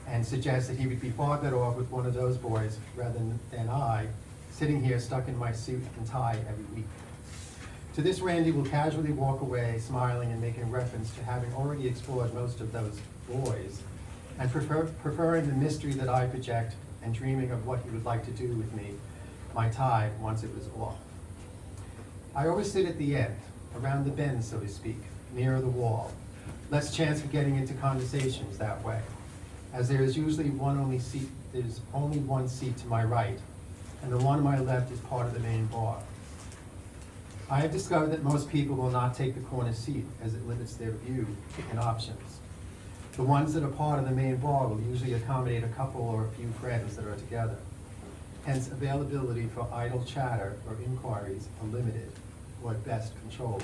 and suggest that he would be far better off with one of those boys rather than I, sitting here stuck in my suit and tie every week. To this, Randy will casually walk away, smiling and making reference to having already explored most of those boys, and preferring the mystery that I project and dreaming of what he would like to do with me, my tie, once it was off. I always sit at the end, around the bend, so to speak, near the wall. Less chance for getting into conversations that way, as there is usually there's only one seat to my right, and the one on my left is part of the main bar. I have discovered that most people will not take the corner seat, as it limits their view and options. The ones that are part of the main bar will usually accommodate a couple or a few friends that are together. Hence, availability for idle chatter or inquiries are limited, or at best controlled.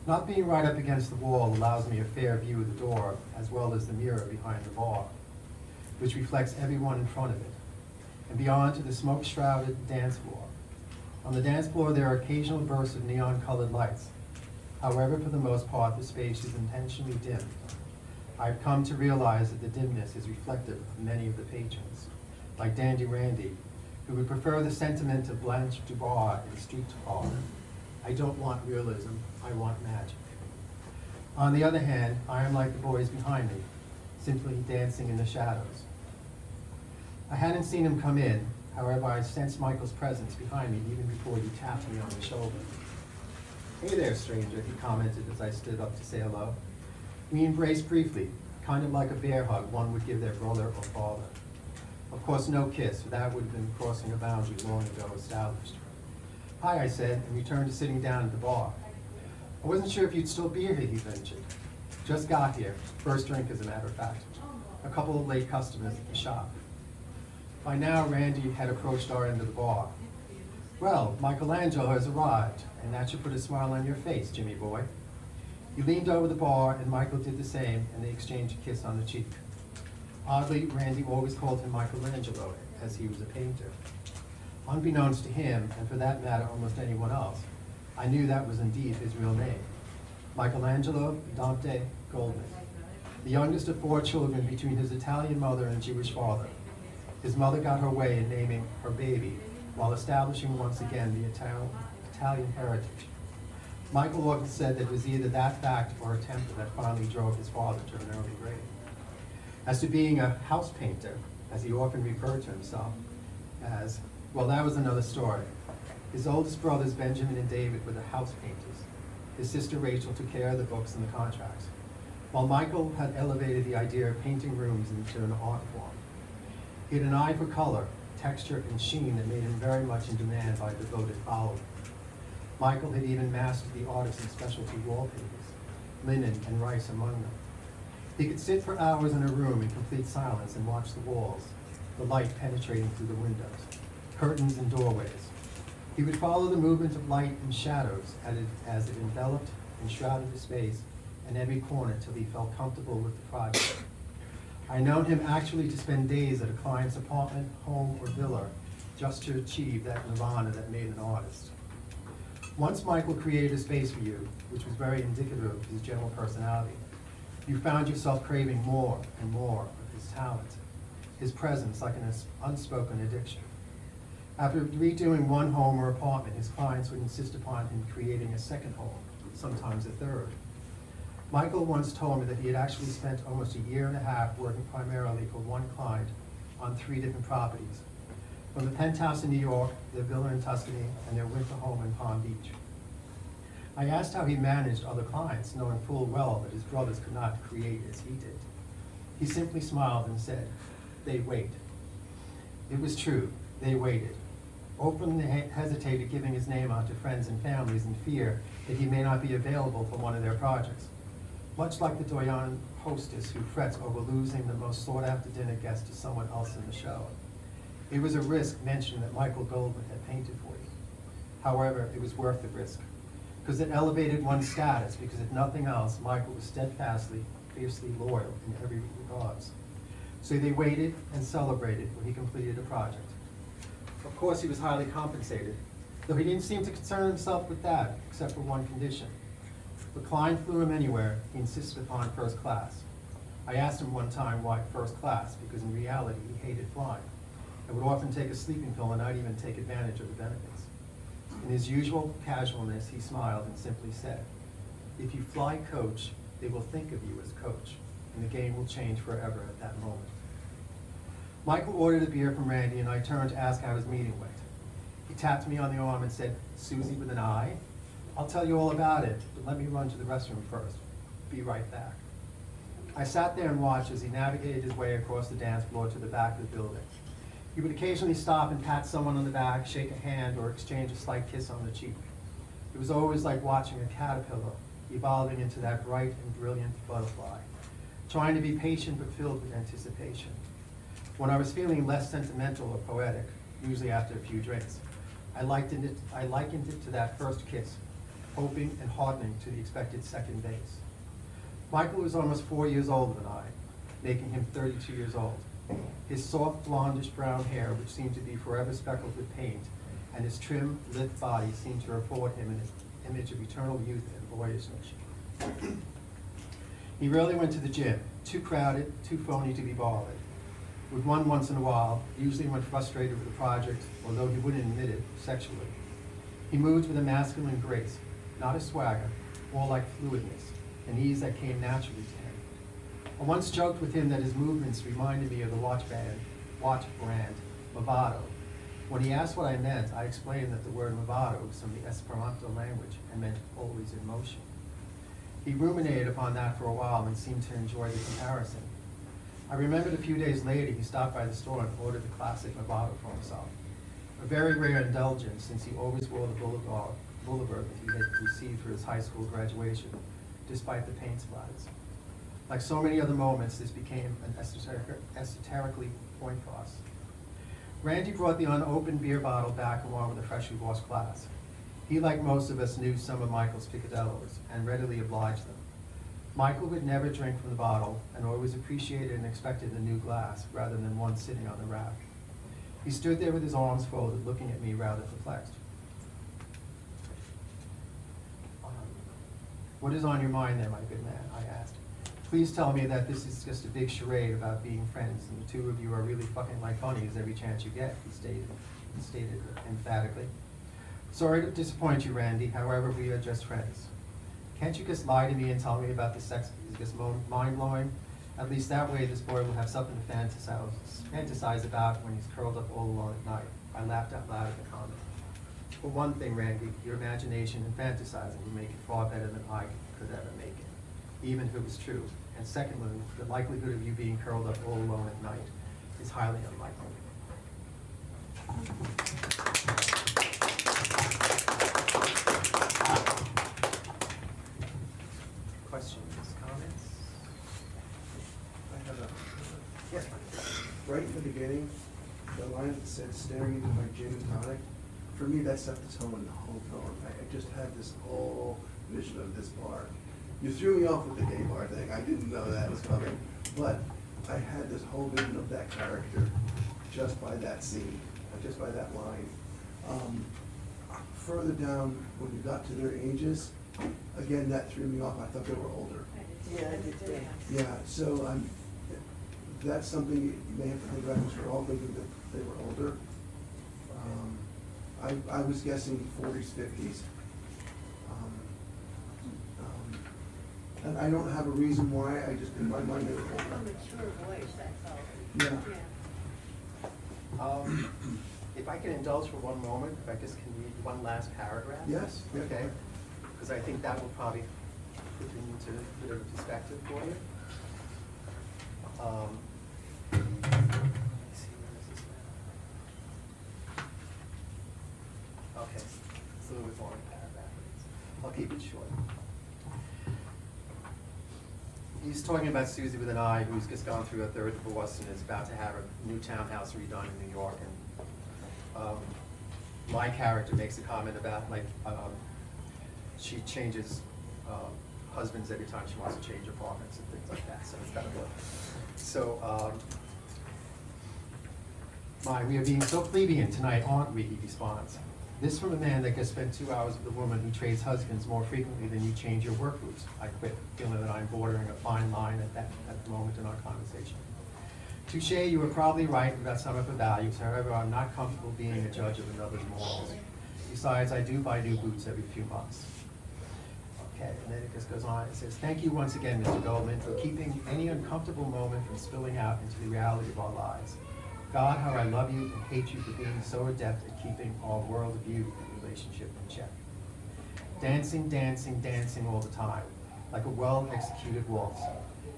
Not being right up against the wall allows me a fair view of the door, as well as the mirror behind the bar, which reflects everyone in front of it, and beyond to the smoke-shrouded dance floor. On the dance floor, there are occasional bursts of neon-colored lights. However, for the most part, the space is intentionally dimmed. I've come to realize that the dimness is reflective of many of the patrons, like Dandy Randy, who would prefer the sentiment of Blanche Dubois in Street Art. I don't want realism, I want magic. On the other hand, I am like the boys behind me, simply dancing in the shadows. I hadn't seen him come in, however, I sensed Michael's presence behind me even before he tapped me on the shoulder. "Hey there, stranger," he commented as I stood up to say hello. We embraced briefly, kind of like a bear hug one would give their brother or father. Of course, no kiss, for that would have been crossing a boundary long ago established. "Hi," I said, and returned to sitting down at the bar. "I wasn't sure if you'd still be here," he ventured. "Just got here, first drink as a matter of fact. A couple of late customers at the shop." By now, Randy had approached our end of the bar. "Well, Michelangelo has arrived, and that should put a smile on your face, Jimmy boy." He leaned over the bar, and Michael did the same, and they exchanged a kiss on the cheek. Oddly, Randy always called him Michelangelo, as he was a painter. Unbeknownst to him, and for that matter almost anyone else, I knew that was indeed his real name, Michelangelo Dante Goldman, the youngest of 4 children between his Italian mother and Jewish father. His mother got her way in naming her baby, while establishing once again the Italian heritage. Michael often said that it was either that fact or a temper that finally drove his father to an early grave. As to being a house painter, as he often referred to himself as, well, that was another story. His oldest brothers, Benjamin and David, were the house painters. His sister Rachel took care of the books and the contracts, while Michael had elevated the idea of painting rooms into an art form. He had an eye for color, texture, and sheen that made him very much in demand by a devoted following. Michael had even mastered the artisan specialty wallpapers, linen and rice among them. He could sit for hours in a room in complete silence and watch the walls, the light penetrating through the windows, curtains and doorways. He would follow the movement of light and shadows as it enveloped and shrouded the space in every corner till he felt comfortable with the project. I known him actually to spend days at a client's apartment, home, or villa just to achieve that nirvana that made an artist. Once Michael created a space for you, which was very indicative of his general personality, you found yourself craving more and more of his talent, his presence like an unspoken addiction. After redoing one home or apartment, his clients would insist upon him creating a second home, sometimes a third. Michael once told me that he had actually spent almost a year and a half working primarily for one client on 3 different properties, from the penthouse in New York, their villa in Tuscany, and their winter home in Palm Beach. I asked how he managed other clients, knowing full well that his brothers could not create as he did. He simply smiled and said, "They wait." It was true, they waited. Openly hesitated giving his name out to friends and families in fear that he may not be available for one of their projects. Much like the Doyen hostess who frets over losing the most sought-after dinner guest to someone else in the show. It was a risk mentioned that Michael Goldman had painted for you. However, it was worth the risk, because it elevated one's status, because if nothing else, Michael was steadfastly, fiercely loyal in every regards. So they waited and celebrated when he completed a project. Of course, he was highly compensated, though he didn't seem to concern himself with that, except for one condition. If the client flew him anywhere, he insisted upon first class. I asked him one time why first class, because in reality, he hated flying, and would often take a sleeping pill and not even take advantage of the benefits. In his usual casualness, he smiled and simply said, "If you fly coach, they will think of you as coach, and the game will change forever at that moment." Michael ordered a beer from Randy, and I turned to ask how his meeting went. He tapped me on the arm and said, "Susie with an I? I'll tell you all about it, but let me run to the restroom first. Be right back." I sat there and watched as he navigated his way across the dance floor to the back of the building. He would occasionally stop and pat someone on the back, shake a hand, or exchange a slight kiss on the cheek. It was always like watching a caterpillar evolving into that bright and brilliant butterfly, trying to be patient but filled with anticipation. When I was feeling less sentimental or poetic, usually after a few drinks, I likened it to that first kiss, hoping and hardening to the expected second base. Michael was almost 4 years older than I, making him 32 years old. His soft, blondish brown hair, which seemed to be forever speckled with paint, and his trim, lithe body seemed to afford him an image of eternal youth and boyishness. He rarely went to the gym, too crowded, too phony to be bothered. Would run once in a while, usually when frustrated with a project, although he wouldn't admit it, sexually. He moved with a masculine grace, not a swagger, more like fluidness, an ease that came naturally to him. I once joked with him that his movements reminded me of the watch brand, Movado. When he asked what I meant, I explained that the word Movado was from the Esperanto language and meant always in motion. He ruminated upon that for a while and seemed to enjoy the comparison. I remembered a few days later he stopped by the store and ordered the classic Movado for himself. A very rare indulgence since he always wore the Boulevard that he had received for his high school graduation, despite the paint splatters. Like so many other moments, this became an esoterically point toss. Randy brought the unopened beer bottle back along with a freshly washed glass. He, like most of us, knew some of Michael's picadillos and readily obliged them. Michael would never drink from the bottle and always appreciated and expected a new glass rather than one sitting on the rack. He stood there with his arms folded, looking at me rather perplexed. What is on your mind there, my good man? I asked. Please tell me that this is just a big charade about being friends and the two of you are really fucking like bunnies every chance you get, he stated emphatically. Sorry to disappoint you, Randy, however, we are just friends. Can't you just lie to me and tell me about the sex is just mind-blowing? At least that way this boy will have something to fantasize about when he's curled up all alone at night. I laughed out loud at the comment. For one thing, Randy, your imagination and fantasizing will make it far better than I could ever make it, even if it was true. And secondly, the likelihood of you being curled up all alone at night is highly unlikely. Questions, comments? I have a, Yes. right in the beginning, the line that said staring into my gin and tonic, for me, that set the tone the whole tone. I just had this whole vision of this bar. You threw me off with the gay bar thing. I didn't know that was coming. But I had this whole vision of that character just by that scene, just by that line. Further down, when we got to their ages, again, that threw me off. I thought they were older. Yeah, I did too. Yeah, so that's something you may have to think about, because we're all thinking that they were older. I was guessing 40s, 50s. And I don't have a reason why, I just, in my mind, they were A older. mature voice, that's all. Yeah. If I can indulge for one moment, if I just can read one last paragraph? Yes. Yeah. Okay, because I think that will probably put it into a bit of perspective for you. Let me see, where is this now? Okay, it's a little bit long paragraph. I'll keep it short. He's talking about Susie with an I, who's just gone through a third divorce and is about to have a new townhouse redone in New York. And my character makes a comment about, like, she changes husbands every time she wants to change apartments and things like that, so it's kind of good. So, we are being so plebeian tonight, aren't we, he responds. This from a man that gets spent 2 hours with a woman who trades husbands more frequently than you change your work routes. I quit, feeling that I'm bordering a fine line at the moment in our conversation. Touche, you were probably right about some of her values. However, I'm not comfortable being a judge of another's morals. Besides, I do buy new boots every few months. Okay, and then it just goes on. It says, thank you once again, Mr. Goldman, for keeping any uncomfortable moment from spilling out into the reality of our lives. God, how I love you and hate you for being so adept at keeping our worldview and relationship in check. Dancing, dancing, dancing all the time, like a well-executed waltz.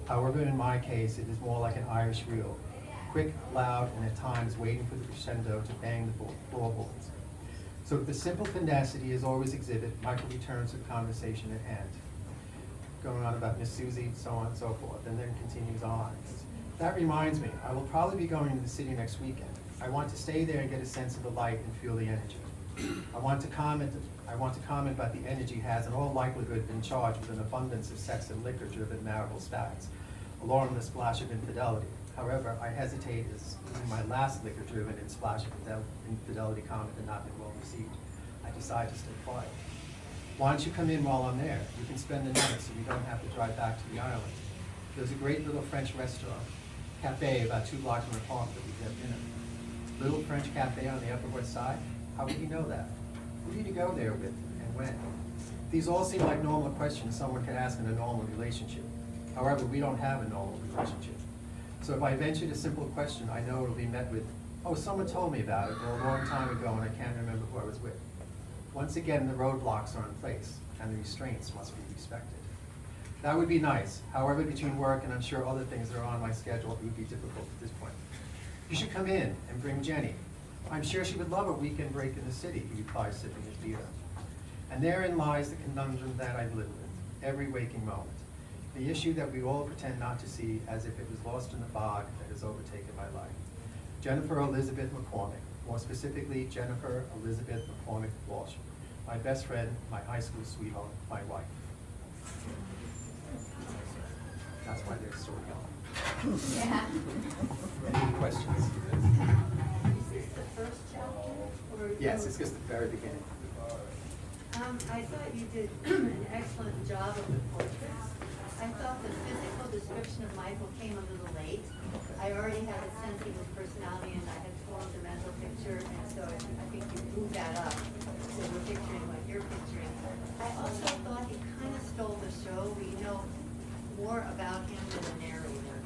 However, in my case, it is more like an Irish reel. Quick, loud, and at times waiting for the crescendo to bang the floorboards. So with the simple finesse that he has always exhibited, Michael returns to the conversation at hand. Going on about Miss Susie, so on and so forth, and then continues on. That reminds me, I will probably be going to the city next weekend. I want to stay there and get a sense of the light and feel the energy. I want to comment about the energy has in all likelihood been charged with an abundance of sex and liquor-driven marital spats, along with a splash of infidelity. However, I hesitate as even my last liquor-driven and splash of infidelity comment had not been well received. I decide to stay quiet. Why don't you come in while I'm there? You can spend the night so we don't have to drive back to the island. There's a great little French restaurant, cafe, about 2 blocks from the park that we get dinner. Little French cafe on the Upper West Side? How would you know that? Who did you go there with and when? These all seem like normal questions someone could ask in a normal relationship. However, we don't have a normal relationship. So if I ventured a simple question, I know it'll be met with, oh, someone told me about it, or a long time ago and I can't remember who I was with. Once again, the roadblocks are in place, and the restraints must be respected. That would be nice. However, between work and I'm sure other things that are on my schedule, it would be difficult at this point. You should come in and bring Jenny. I'm sure she would love a weekend break in the city, he replies, sipping his beer. And therein lies the conundrum that I've lived with, every waking moment. The issue that we all pretend not to see as if it was lost in the fog that has overtaken my life. Jennifer Elizabeth McCormick, more specifically, Jennifer Elizabeth McCormick Walsh, my best friend, my high school sweetheart, my wife. That's why they're so young. Yeah. Any questions? Is this the first chapter? Or Yes, it's just the very beginning. I thought you did an excellent job of the portraits. I thought the physical description of Michael came a little late. I already had a sense of his personality and I had formed a mental picture, and so I think you moved that up. So we're picturing what you're picturing. I also thought he kind of stole the show. We know more about him than the narrator.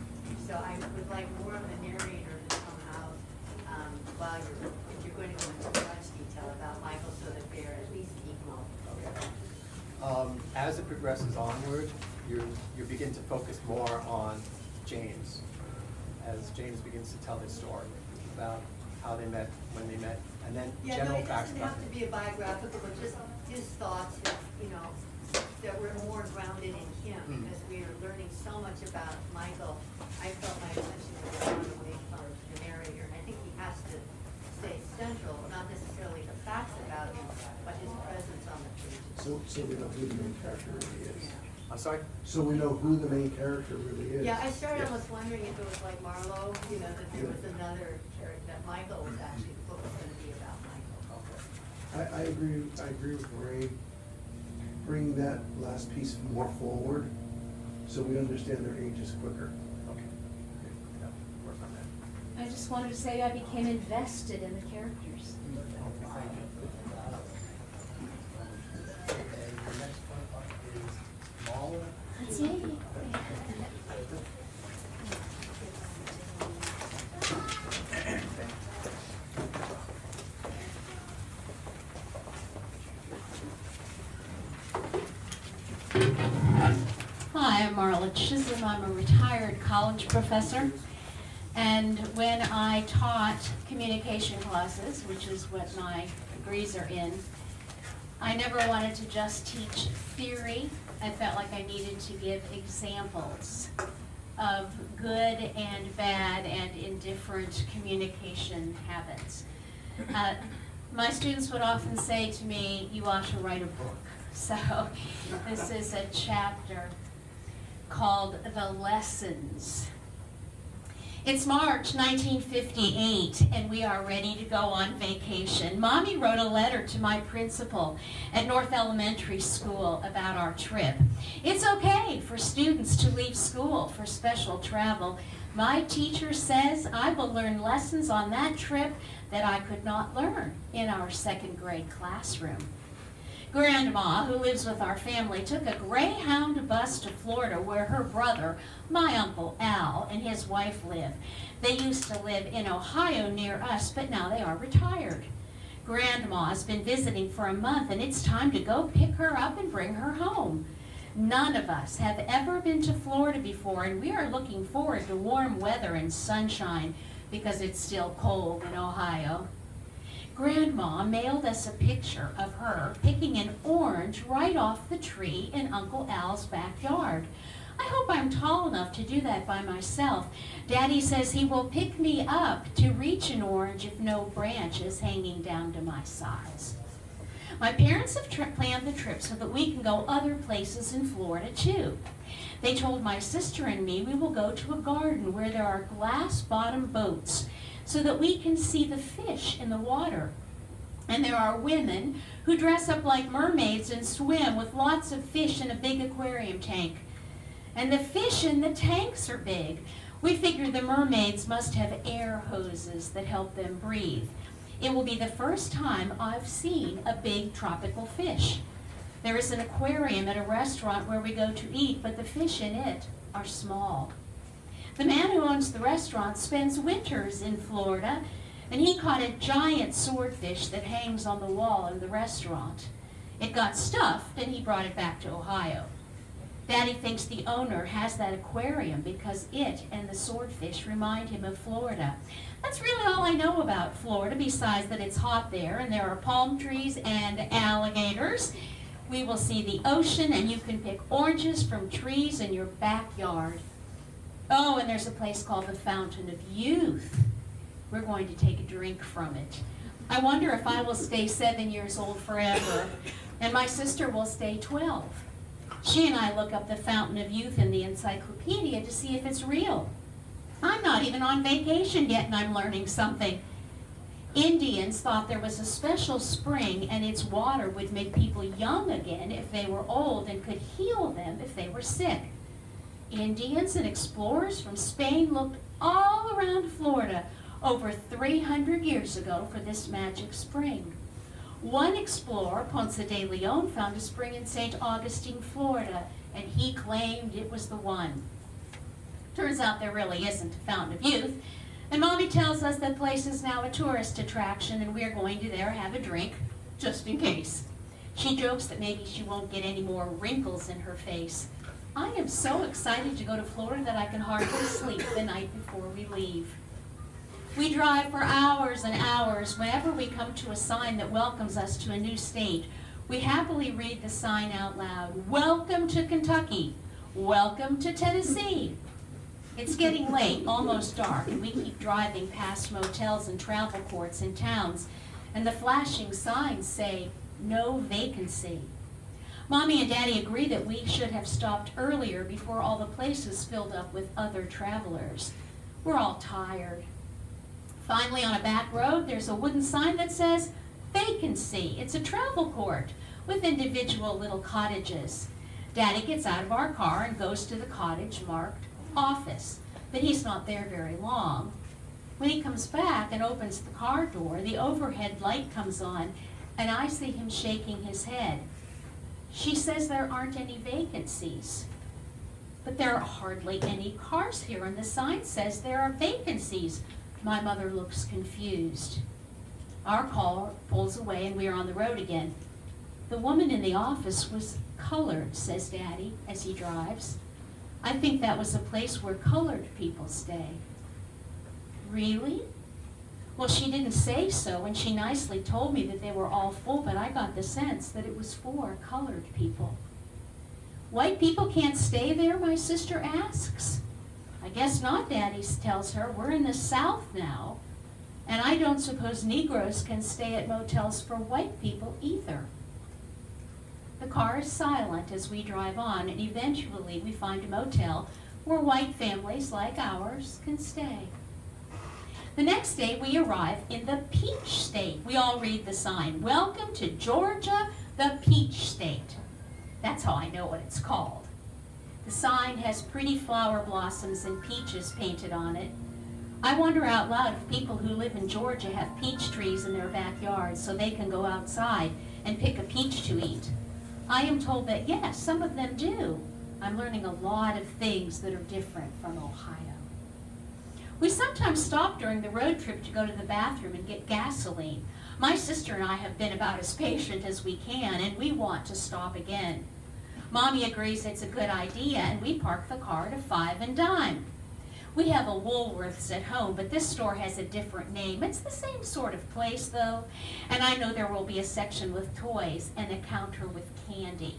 So I would like more of the narrator to come out while if you're going to go into much detail about Michael so that they're at least equal. As it progresses onward, you begin to focus more on James, as James begins to tell his story about how they met, when they met, and then Yeah, no, general it facts doesn't about have to him. be a biographical, but just his thoughts, that were more grounded in him, because we are learning so much about Michael. I felt my attention was drawn away from the narrator, and I think he has to stay central, not necessarily the facts about him, but his presence on the page. So we know who the main character really is. I'm sorry? So we know who the main character really is. Yeah, I started almost wondering if it was like Marlowe, that there was another character, that Michael was actually, the book was gonna be about Michael. Okay. I agree with Ray. Bring that last piece more forward, so we understand their ages quicker. Okay. Yeah, work on that. I just wanted to say I became invested in the characters. That's it. Hi, I'm Marla Chisholm. I'm a retired college professor. And when I taught communication classes, which is what my degrees are in, I never wanted to just teach theory. I felt like I needed to give examples of good and bad and indifferent communication habits. My students would often say to me, you ought to write a book. So this is a chapter called The Lessons. It's March 1958, and we are ready to go on vacation. Mommy wrote a letter to my principal at North Elementary School about our trip. It's okay for students to leave school for special travel. My teacher says I will learn lessons on that trip that I could not learn in our second grade classroom. Grandma, who lives with our family, took a Greyhound bus to Florida where her brother, my Uncle Al, and his wife live. They used to live in Ohio near us, but now they are retired. Grandma's been visiting for a month, and it's time to go pick her up and bring her home. None of us have ever been to Florida before, and we are looking forward to warm weather and sunshine because it's still cold in Ohio. Grandma mailed us a picture of her picking an orange right off the tree in Uncle Al's backyard. I hope I'm tall enough to do that by myself. Daddy says he will pick me up to reach an orange if no branch is hanging down to my size. My parents have planned the trip so that we can go other places in Florida too. They told my sister and me we will go to a garden where there are glass-bottom boats so that we can see the fish in the water. And there are women who dress up like mermaids and swim with lots of fish in a big aquarium tank. And the fish in the tanks are big. We figure the mermaids must have air hoses that help them breathe. It will be the first time I've seen a big tropical fish. There is an aquarium at a restaurant where we go to eat, but the fish in it are small. The man who owns the restaurant spends winters in Florida, and he caught a giant swordfish that hangs on the wall in the restaurant. It got stuffed, and he brought it back to Ohio. Daddy thinks the owner has that aquarium because it and the swordfish remind him of Florida. That's really all I know about Florida, besides that it's hot there and there are palm trees and alligators. We will see the ocean, and you can pick oranges from trees in your backyard. Oh, and there's a place called the Fountain of Youth. We're going to take a drink from it. I wonder if I will stay 7 years old forever, and my sister will stay 12. She and I look up the Fountain of Youth in the encyclopedia to see if it's real. I'm not even on vacation yet, and I'm learning something. Indians thought there was a special spring, and its water would make people young again if they were old and could heal them if they were sick. Indians and explorers from Spain looked all around Florida over 300 years ago for this magic spring. One explorer, Ponce de Leon, found a spring in St. Augustine, Florida, and he claimed it was the one. Turns out there really isn't a Fountain of Youth, and Mommy tells us that place is now a tourist attraction, and we're going to there have a drink, just in case. She jokes that maybe she won't get any more wrinkles in her face. I am so excited to go to Florida that I can hardly sleep the night before we leave. We drive for hours and hours. Whenever we come to a sign that welcomes us to a new state, we happily read the sign out loud. Welcome to Kentucky. Welcome to Tennessee. It's getting late, almost dark, and we keep driving past motels and travel courts in towns, and the flashing signs say, no vacancy. Mommy and Daddy agree that we should have stopped earlier before all the places filled up with other travelers. We're all tired. Finally, on a back road, there's a wooden sign that says, vacancy. It's a travel court with individual little cottages. Daddy gets out of our car and goes to the cottage marked office, but he's not there very long. When he comes back and opens the car door, the overhead light comes on, and I see him shaking his head. She says there aren't any vacancies. But there are hardly any cars here, and the sign says there are vacancies. My mother looks confused. Our car pulls away, and we are on the road again. The woman in the office was colored, says Daddy, as he drives. I think that was a place where colored people stay. Really? Well, she didn't say so, and she nicely told me that they were all full, but I got the sense that it was for colored people. White people can't stay there, my sister asks. I guess not, Daddy tells her. We're in the South now, and I don't suppose Negroes can stay at motels for white people either. The car is silent as we drive on, and eventually we find a motel where white families like ours can stay. The next day we arrive in the Peach State. We all read the sign, welcome to Georgia, the Peach State. That's how I know what it's called. The sign has pretty flower blossoms and peaches painted on it. I wonder out loud if people who live in Georgia have peach trees in their backyards so they can go outside and pick a peach to eat. I am told that yes, some of them do. I'm learning a lot of things that are different from Ohio. We sometimes stop during the road trip to go to the bathroom and get gasoline. My sister and I have been about as patient as we can, and we want to stop again. Mommy agrees it's a good idea, and we park the car at a 5 and dime. We have a Woolworths at home, but this store has a different name. It's the same sort of place, though, and I know there will be a section with toys and a counter with candy.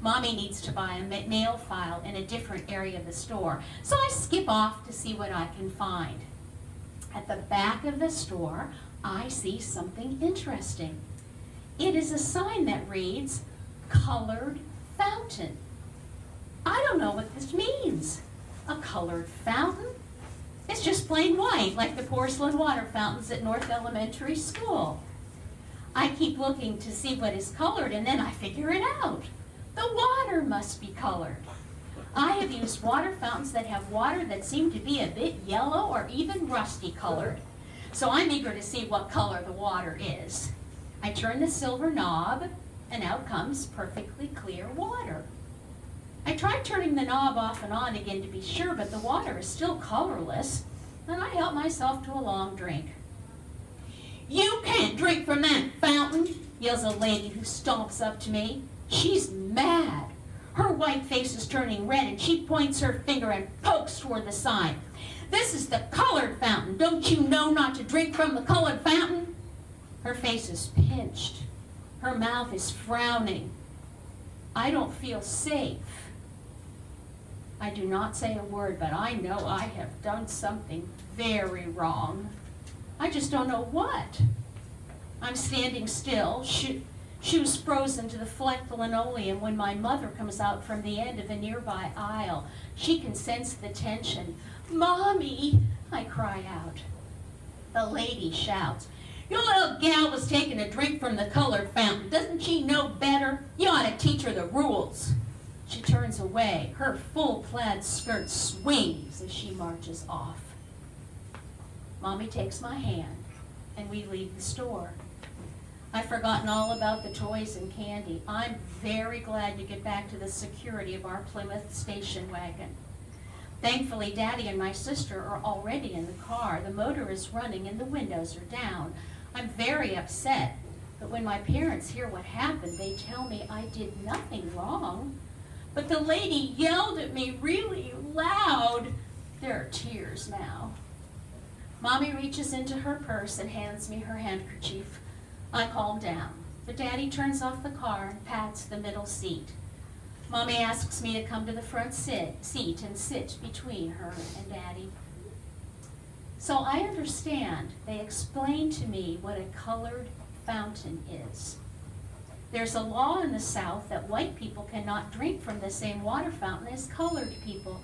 Mommy needs to buy a nail file in a different area of the store, so I skip off to see what I can find. At the back of the store, I see something interesting. It is a sign that reads, Colored Fountain. I don't know what this means. A colored fountain? It's just plain white, like the porcelain water fountains at North Elementary School. I keep looking to see what is colored, and then I figure it out. The water must be colored. I have used water fountains that have water that seem to be a bit yellow or even rusty colored. So I'm eager to see what color the water is. I turn the silver knob, and out comes perfectly clear water. I tried turning the knob off and on again to be sure, but the water is still colorless, and I help myself to a long drink. "You can't drink from that fountain," yells a lady who stomps up to me. She's mad. Her white face is turning red, and she points her finger and pokes toward the side. "This is the colored fountain. Don't you know not to drink from the colored fountain?" Her face is pinched. Her mouth is frowning. I don't feel safe. I do not say a word, but I know I have done something very wrong. I just don't know what. I'm standing still, shoes frozen to the flecked linoleum when my mother comes out from the end of a nearby aisle. She can sense the tension. "Mommy," I cry out. The lady shouts, "Your little gal was taking a drink from the colored fountain. Doesn't she know better? You ought to teach her the rules." She turns away. Her full plaid skirt swings as she marches off. Mommy takes my hand, and we leave the store. I've forgotten all about the toys and candy. I'm very glad to get back to the security of our Plymouth station wagon. Thankfully, Daddy and my sister are already in the car. The motor is running and the windows are down. I'm very upset, but when my parents hear what happened, they tell me I did nothing wrong. But the lady yelled at me really loud. There are tears now. Mommy reaches into her purse and hands me her handkerchief. I calm down, but Daddy turns off the car and pats the middle seat. Mommy asks me to come to the front seat and sit between her and Daddy. So I understand. They explain to me what a colored fountain is. There's a law in the South that white people cannot drink from the same water fountain as colored people,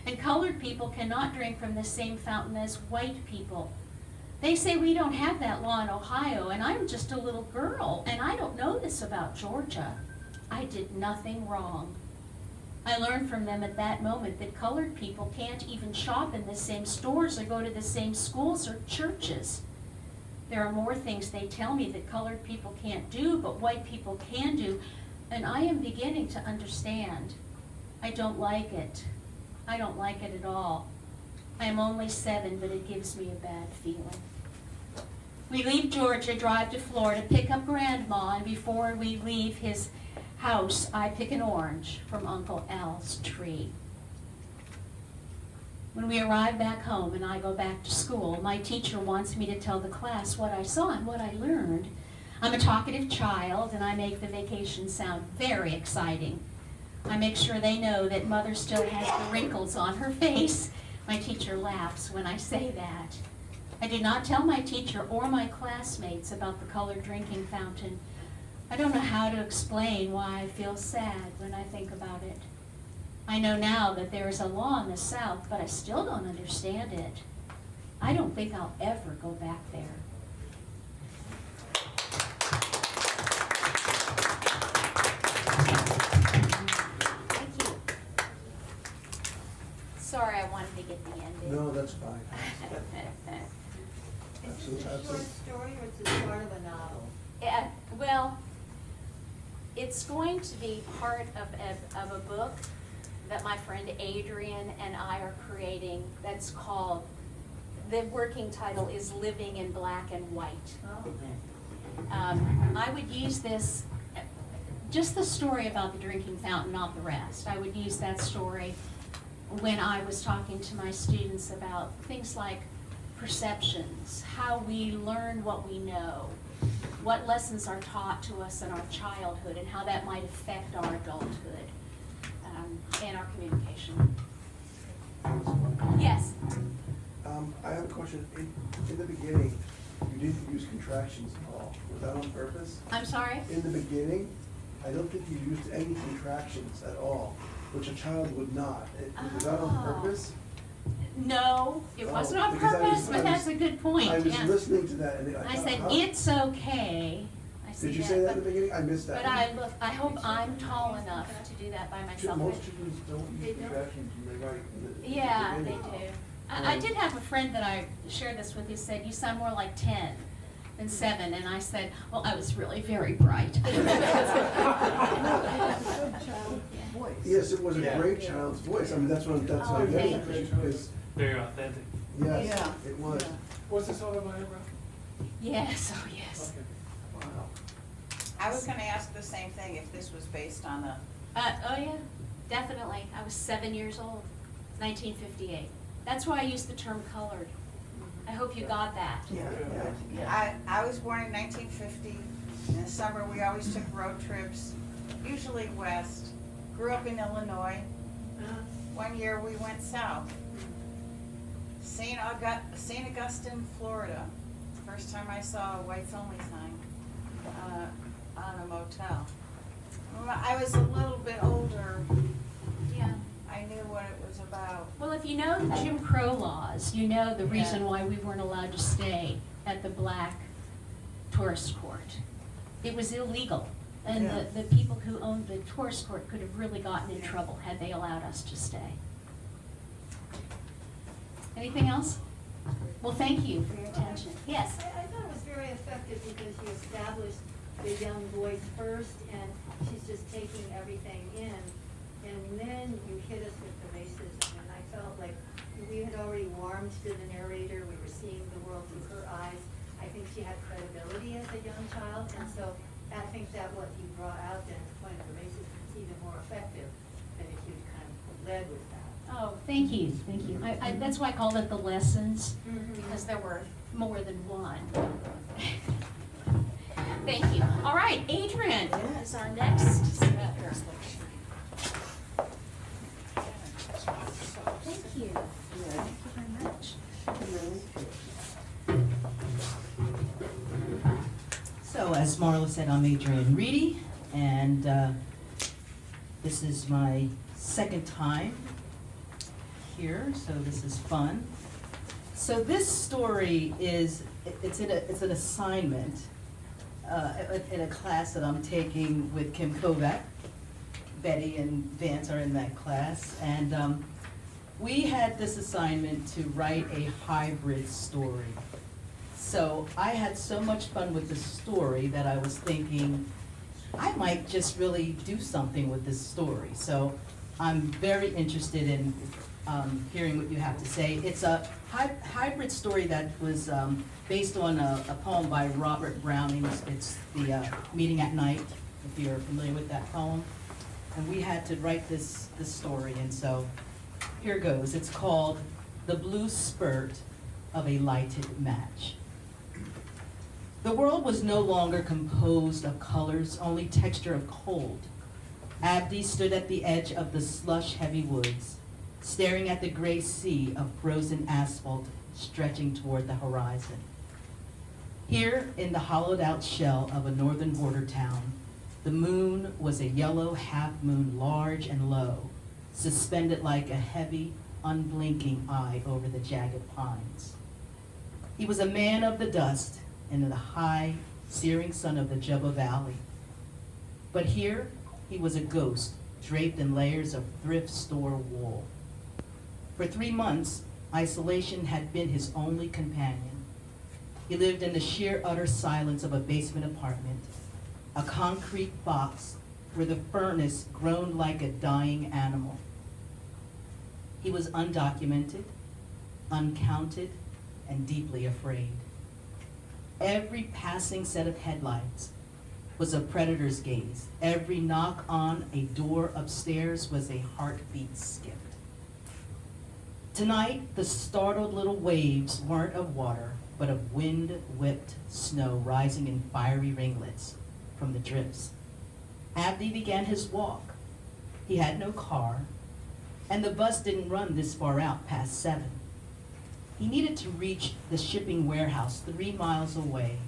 and colored people cannot drink from the same fountain as white people. They say we don't have that law in Ohio, and I'm just a little girl, and I don't know this about Georgia. I did nothing wrong. I learned from them at that moment that colored people can't even shop in the same stores or go to the same schools or churches. There are more things they tell me that colored people can't do, but white people can do, and I am beginning to understand. I don't like it. I don't like it at all. I am only 7, but it gives me a bad feeling. We leave Georgia, drive to Florida, pick up Grandma, and before we leave his house, I pick an orange from Uncle Al's tree. When we arrive back home and I go back to school, my teacher wants me to tell the class what I saw and what I learned. I'm a talkative child, and I make the vacation sound very exciting. I make sure they know that Mother still has the wrinkles on her face. My teacher laughs when I say that. I do not tell my teacher or my classmates about the colored drinking fountain. I don't know how to explain why I feel sad when I think about it. I know now that there is a law in the South, but I still don't understand it. I don't think I'll ever go back there. Thank you. Sorry, I wanted to get the ending. No, that's fine. Is this a short story or is it part of a novel? Yeah, well, it's going to be part of a book that my friend Adrian and I are creating that's called, the working title is Living in Black and White. I would use this, just the story about the drinking fountain, not the rest. I would use that story when I was talking to my students about things like perceptions, how we learn what we know, what lessons are taught to us in our childhood, and how that might affect our adulthood and our communication. Yes? I have a question. In the beginning, you didn't use contractions at all. Was that on purpose? I'm sorry? In the beginning, I don't think you used any contractions at all, which a child would not. Was that on purpose? No, it wasn't on because purpose, but that's a good point. I was Yes. listening to that and I said, it's okay. I see Did you that, say that at but- the beginning? I missed that. But I hope I'm tall enough to do that by myself. Most students don't They use don't? contractions when they write. in the Yeah, they beginning. do. I did have a friend that I shared this with who said, you sound more like 10 than 7, and I said, well, I was really very bright. Yes, it was a Yeah. great child's voice. I mean, that's what Oh, I'm getting thank at. you. Because, Very authentic. yes, Yeah. it was. Was this autobiographical? Yes, oh yes. Okay. Wow. I was gonna ask the same thing, if this was based on a, Oh yeah, definitely. I was 7 years old, 1958. That's why I used the term colored. I hope you got that. Yeah, yeah. I was born in 1950. In the summer, we always took road trips, usually west. Grew up in Illinois. One year, we went south. St. Augustine, Florida. First time I saw a whites only sign on a motel. I was a little bit older. Yeah. I knew what it was about. Well, if you know the Jim Crow laws, you know the reason Yeah. why we weren't allowed to stay at the black tourist court. It was illegal. And Yeah. the people who owned the tourist court could have really gotten in trouble had they allowed us to stay. Anything else? Well, thank you for your attention. Yes? I thought it was very effective because you established the young voice first, and she's just taking everything in, and then you hit us with the racism, and I felt like we had already warmed to the narrator, we were seeing the world through her eyes. I think she had credibility as a young child, and so I think that what you brought out then, the point of the racism, is even more effective than if you kind of led with that. Oh, thank you, thank you. That's why I called it the lessons, Mhm. because there were more than one. Thank you. All right, Adrian is our next speaker. Thank you. Thank you very much. So, as Marla said, I'm Adrienne Reedy, and this is my second time here, so this is fun. So this story is, it's an assignment in a class that I'm taking with Kim Kovac. Betty and Vance are in that class, and we had this assignment to write a hybrid story. So I had so much fun with the story that I was thinking, I might just really do something with this story. So I'm very interested in hearing what you have to say. It's a hybrid story that was based on a poem by Robert Browning. It's the Meeting at Night, if you're familiar with that poem. And we had to write this story, and so here goes. It's called The Blue Spurt of a Lighted Match. The world was no longer composed of colors, only texture of cold. Abdi stood at the edge of the slush-heavy woods, staring at the gray sea of frozen asphalt stretching toward the horizon. Here, in the hollowed-out shell of a northern border town, the moon was a yellow half-moon, large and low, suspended like a heavy, unblinking eye over the jagged pines. He was a man of the dust and the high, searing sun of the Jubba Valley. But here, he was a ghost, draped in layers of thrift store wool. For 3 months, isolation had been his only companion. He lived in the sheer utter silence of a basement apartment, a concrete box where the furnace groaned like a dying animal. He was undocumented, uncounted, and deeply afraid. Every passing set of headlights was a predator's gaze. Every knock on a door upstairs was a heartbeat skipped. Tonight, the startled little waves weren't of water, but of wind-whipped snow rising in fiery ringlets from the drifts. Abdi began his walk. He had no car, and the bus didn't run this far out past 7. He needed to reach the shipping warehouse 3 miles away,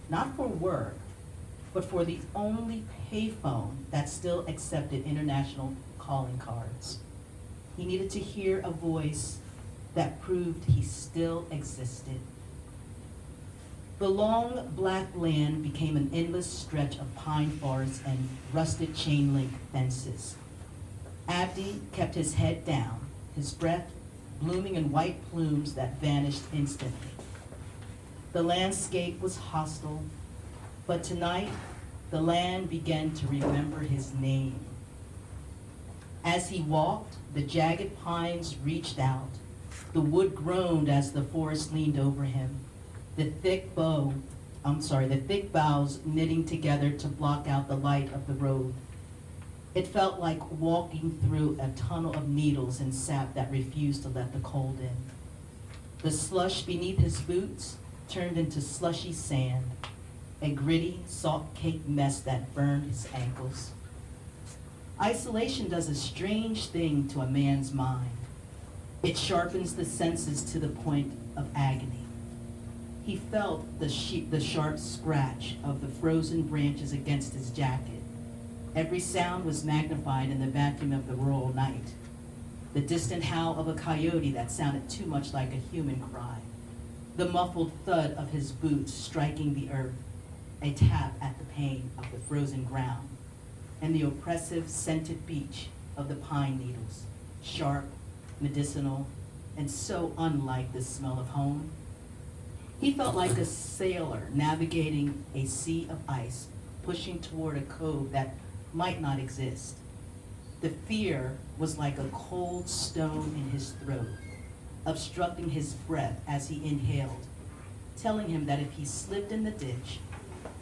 not for work, but for the only payphone that still accepted international calling cards. He needed to hear a voice that proved he still existed. The long black land became an endless stretch of pine forests and rusted chain link fences. Abdi kept his head down, his breath blooming in white plumes that vanished instantly. The landscape was hostile, but tonight the land began to remember his name. As he walked, the jagged pines reached out. The wood groaned as the forest leaned over him, the thick boughs knitting together to block out the light of the road. It felt like walking through a tunnel of needles and sap that refused to let the cold in. The slush beneath his boots turned into slushy sand, a gritty, salt-caked mess that burned his ankles. Isolation does a strange thing to a man's mind. It sharpens the senses to the point of agony. He felt the sharp scratch of the frozen branches against his jacket. Every sound was magnified in the vacuum of the rural night. The distant howl of a coyote that sounded too much like a human cry. The muffled thud of his boots striking the earth, a tap at the pane of the frozen ground, and the oppressive scented beach of the pine needles, sharp, medicinal, and so unlike the smell of home. He felt like a sailor navigating a sea of ice, pushing toward a cove that might not exist. The fear was like a cold stone in his throat, obstructing his breath as he inhaled, telling him that if he slipped in the ditch,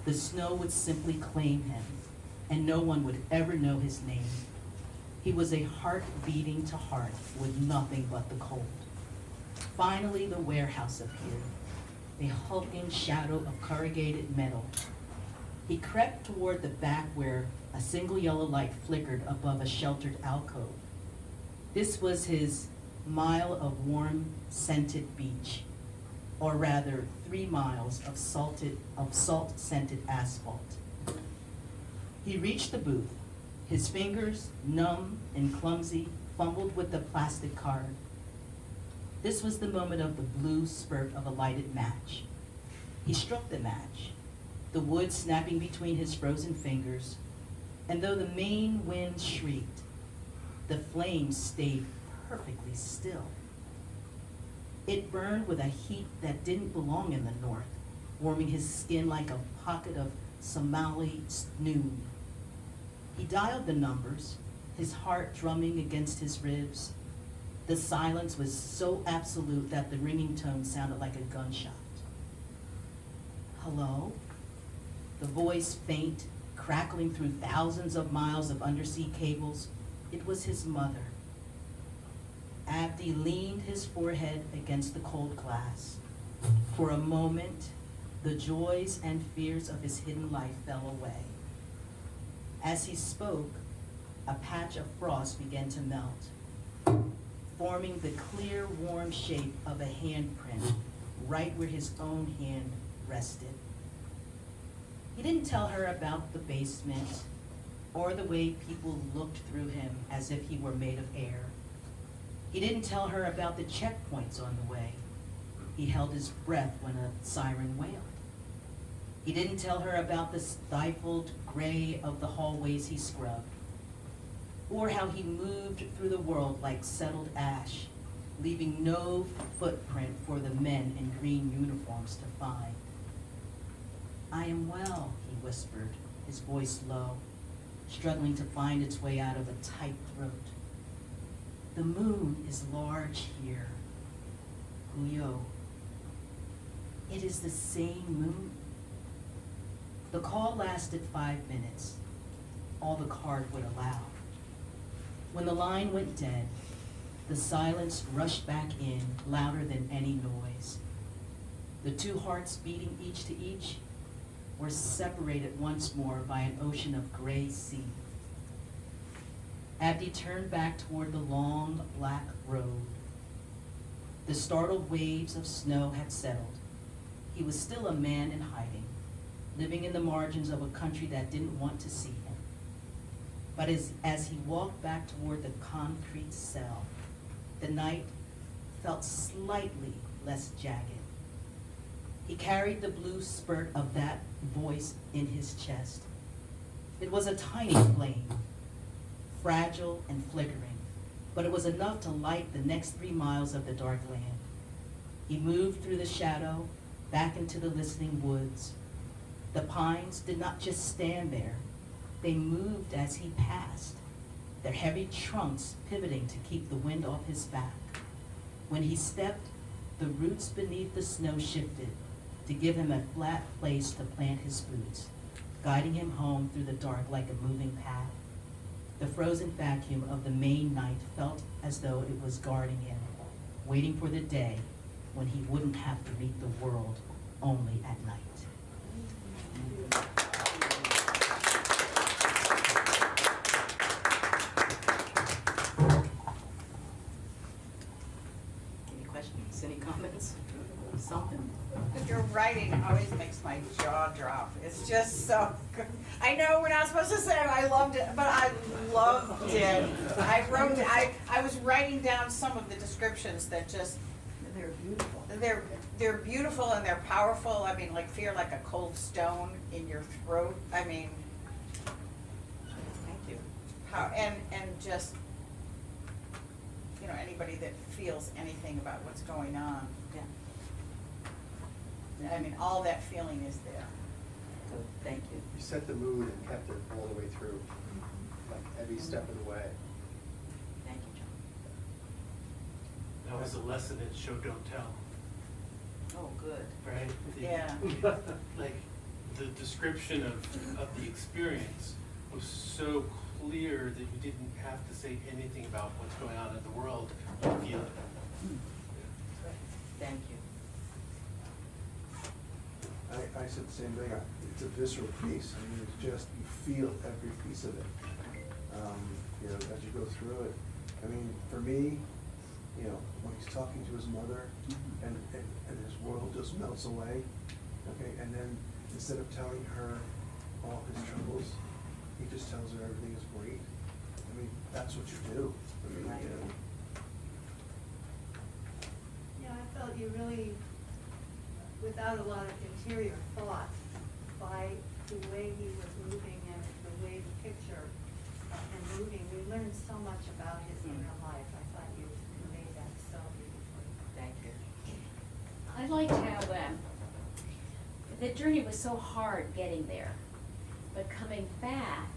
the snow would simply claim him, and no one would ever know his name. He was a heart beating to heart with nothing but the cold. Finally, the warehouse appeared, a hulking shadow of corrugated metal. He crept toward the back where a single yellow light flickered above a sheltered alcove. This was his mile of warm, scented beach, or rather 3 miles of salt-scented asphalt. He reached the booth. His fingers, numb and clumsy, fumbled with the plastic card. This was the moment of the blue spurt of a lighted match. He struck the match, the wood snapping between his frozen fingers, and though the Maine wind shrieked, the flames stayed perfectly still. It burned with a heat that didn't belong in the north, warming his skin like a pocket of Somali noon. He dialed the numbers, his heart drumming against his ribs. The silence was so absolute that the ringing tone sounded like a gunshot. Hello? The voice faint, crackling through thousands of miles of undersea cables. It was his mother. Abdi leaned his forehead against the cold glass. For a moment, the joys and fears of his hidden life fell away. As he spoke, a patch of frost began to melt, forming the clear, warm shape of a handprint right where his own hand rested. He didn't tell her about the basement or the way people looked through him as if he were made of air. He didn't tell her about the checkpoints on the way. He held his breath when a siren wailed. He didn't tell her about the stifled gray of the hallways he scrubbed, or how he moved through the world like settled ash, leaving no footprint for the men in green uniforms to find. I am well, he whispered, his voice low, struggling to find its way out of a tight throat. The moon is large here, Guyo. It is the same moon. The call lasted 5 minutes, all the card would allow. When the line went dead, the silence rushed back in, louder than any noise. The 2 hearts beating each to each were separated once more by an ocean of gray sea. Abdi turned back toward the long, black road. The startled waves of snow had settled. He was still a man in hiding, living in the margins of a country that didn't want to see him. But as he walked back toward the concrete cell, the night felt slightly less jagged. He carried the blue spurt of that voice in his chest. It was a tiny flame, fragile and flickering, but it was enough to light the next 3 miles of the dark land. He moved through the shadow, back into the listening woods. The pines did not just stand there, they moved as he passed, their heavy trunks pivoting to keep the wind off his back. When he stepped, the roots beneath the snow shifted to give him a flat place to plant his boots, guiding him home through the dark like a moving path. The frozen vacuum of the Maine night felt as though it was guarding him, waiting for the day when he wouldn't have to meet the world only at night. Any questions, any comments, something? Your writing always makes my jaw drop. It's just so good. I know we're not supposed to say I loved it, but I loved it. I was writing down some of the descriptions that just, They're beautiful. they're beautiful and they're powerful. I mean, like feel like a cold stone in your throat. I mean, Thank you. and just, you know, anybody that feels anything about what's going on. Yeah, I mean, all that feeling is there. good, thank you. You set the mood and kept it all the way through, like every step of the way. Thank you, John. That was a lesson in show, don't tell, Oh, good. right? Yeah. Like, the description of the experience was so clear that you didn't have to say anything about what's going on in the world, you feel it. Thank you. I said the same thing. It's a visceral piece. I mean, it's just, you feel every piece of it. You know, as you go through it. I mean, for me, you know, when he's talking to his mother and his world just melts away, okay, and then instead of telling her all his troubles, he just tells her everything is great. I mean, that's what you do. I mean, you know. Yeah, I felt you really, without a lot of interior thought, by the way he was moving and the way the picture and moving, we learned so much about his inner life. I thought you conveyed that so beautifully. Thank you. I liked how the journey was so hard getting there, but coming back,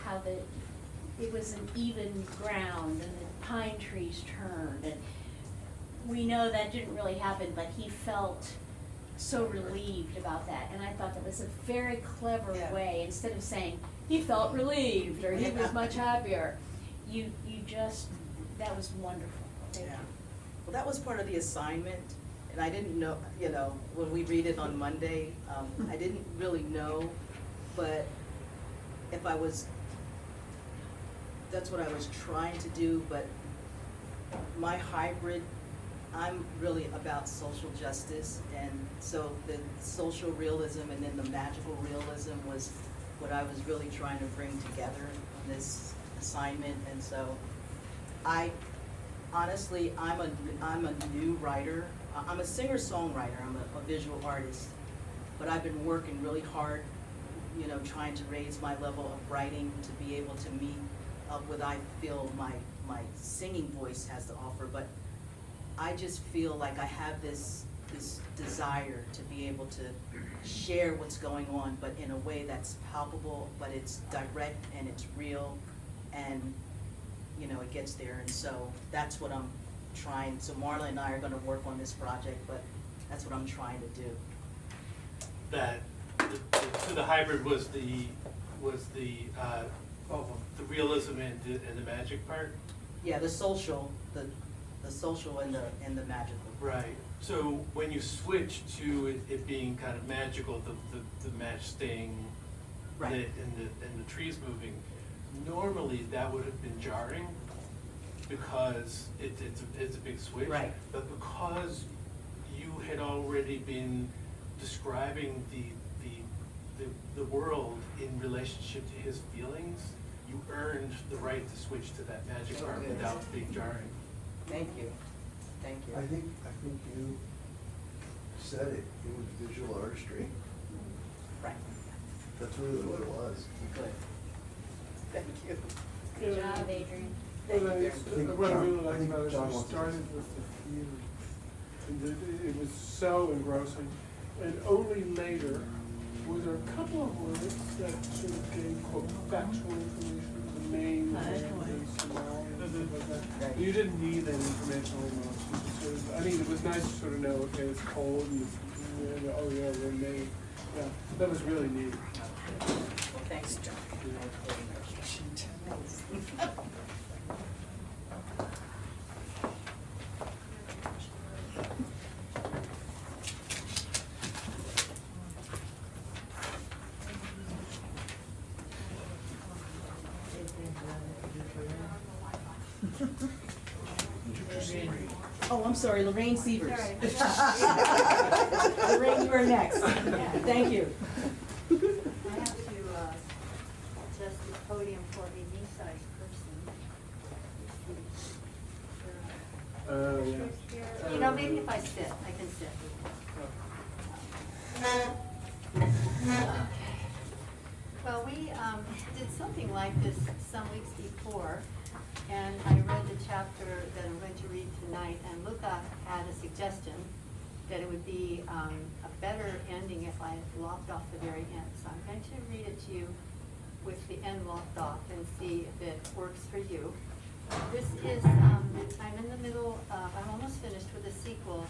how it was an even ground and the pine trees turned, and we know that didn't really happen, but he felt so relieved about that, and I thought that was a very clever Yeah. way. Instead of saying he felt relieved or he was much happier, you just, that was wonderful. Thank Yeah. you. Well, that was part of the assignment, and I didn't know, you know, when we read it on Monday, I didn't really know, but if I was, that's what I was trying to do, but my hybrid, I'm really about social justice, and so the social realism and then the magical realism was what I was really trying to bring together in this assignment, and so honestly, I'm a new writer. I'm a singer-songwriter, I'm a visual artist, but I've been working really hard, you know, trying to raise my level of writing to be able to meet up with, I feel, my singing voice has to offer, but I just feel like I have this desire to be able to share what's going on, but in a way that's palpable, but it's direct and it's real, and, you know, it gets there, and so that's what I'm trying. So Marla and I are gonna work on this project, but that's what I'm trying to do. That, so the hybrid was the realism and the magic part? Yeah, the social and the magical. Right. So when you switch to it being kind of magical, the match staying Right. lit and the trees moving, normally that would have been jarring because it's a big switch. Right. But because you had already been describing the world in relationship to his feelings, you earned the right to switch to that magic part Okay. without being jarring. Thank you. Thank you. I think you said it, it was visual artistry. Right. That's really what it was. Thank you. Good job, Adrian. What I really I liked think about it is John you wants to- started with the theater. And it was so engrossing. And only later were there a couple of words that sort of gave quote factual information, the main event in Somalia and stuff like that. You didn't need that informational emotion. Sort of, I mean, it was nice to sort of know, okay, it's cold and it's, oh yeah, we're made. Yeah, that was really neat. Well, thanks, John. Oh, I'm sorry, Lorraine Sievers. Sorry. Lorraine, you are next. Thank you. I have to adjust the podium for a knee-sized person. Yeah. You know, maybe if I sit, I can sit. Well, we did something like this some weeks before, and I read the chapter that I'm going to read tonight, and Luca had a suggestion that it would be a better ending if I lopped off the very end. So I'm going to read it to you with the end lopped off and see if it works for you. This is, I'm in the middle, I'm almost finished with a sequel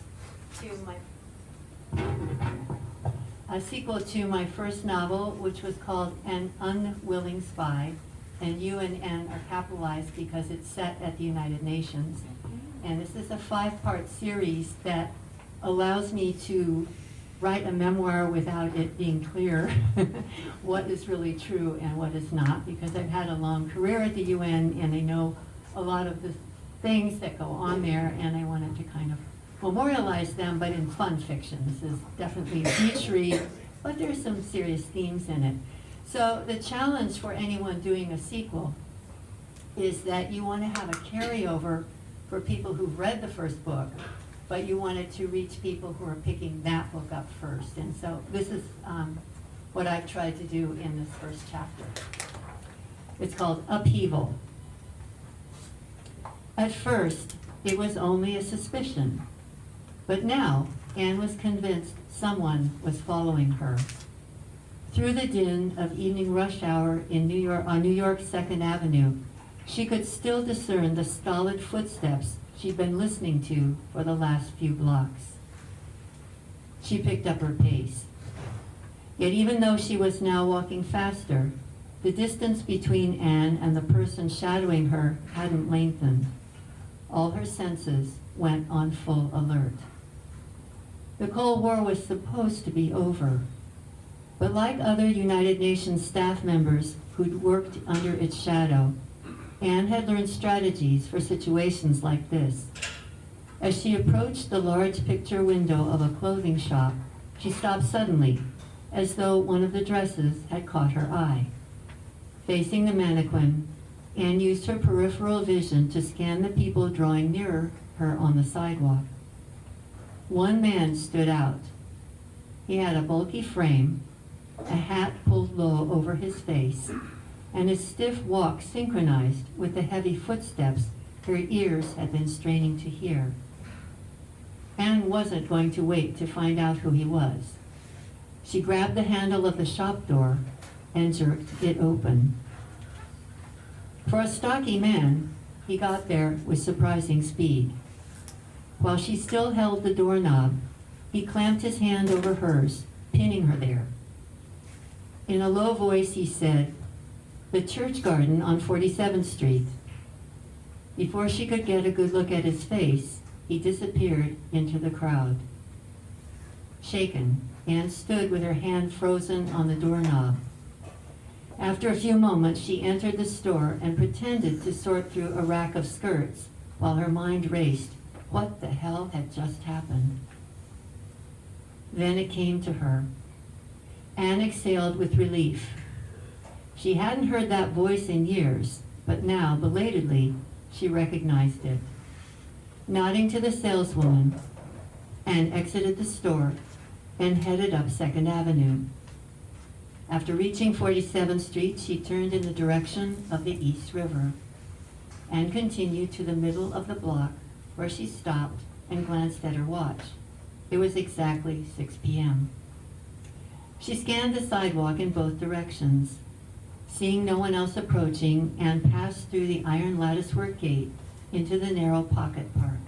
to my first novel, which was called An Unwilling Spy. And U and N are capitalized because it's set at the United Nations. And this is a 5-part series that allows me to write a memoir without it being clear what is really true and what is not, because I've had a long career at the UN and I know a lot of the things that go on there, and I wanted to kind of memorialize them, but in fun fiction. This is definitely a beach read, but there's some serious themes in it. So the challenge for anyone doing a sequel is that you want to have a carryover for people who've read the first book, but you want it to reach people who are picking that book up first. And so this is what I've tried to do in this first chapter. It's called Upheaval. At first, it was only a suspicion, but now Anne was convinced someone was following her. Through the din of evening rush hour in New York, on New York's 2nd Avenue, she could still discern the stolid footsteps she'd been listening to for the last few blocks. She picked up her pace. Yet even though she was now walking faster, the distance between Anne and the person shadowing her hadn't lengthened. All her senses went on full alert. The Cold War was supposed to be over, but like other United Nations staff members who'd worked under its shadow, Anne had learned strategies for situations like this. As she approached the large picture window of a clothing shop, she stopped suddenly, as though one of the dresses had caught her eye. Facing the mannequin, Anne used her peripheral vision to scan the people drawing nearer her on the sidewalk. One man stood out. He had a bulky frame, a hat pulled low over his face, and his stiff walk synchronized with the heavy footsteps her ears had been straining to hear. Anne wasn't going to wait to find out who he was. She grabbed the handle of the shop door and jerked it open. For a stocky man, he got there with surprising speed. While she still held the doorknob, he clamped his hand over hers, pinning her there. In a low voice, he said, "The church garden on 47th Street." Before she could get a good look at his face, he disappeared into the crowd. Shaken, Anne stood with her hand frozen on the doorknob. After a few moments, she entered the store and pretended to sort through a rack of skirts while her mind raced. What the hell had just happened? Then it came to her. Anne exhaled with relief. She hadn't heard that voice in years, but now, belatedly, she recognized it. Nodding to the saleswoman, and exited the store and headed up 2nd Avenue. After reaching 47th Street, she turned in the direction of the East River and continued to the middle of the block, where she stopped and glanced at her watch. It was exactly 6 p.m. She scanned the sidewalk in both directions, seeing no one else approaching, and passed through the iron latticework gate into the narrow pocket park.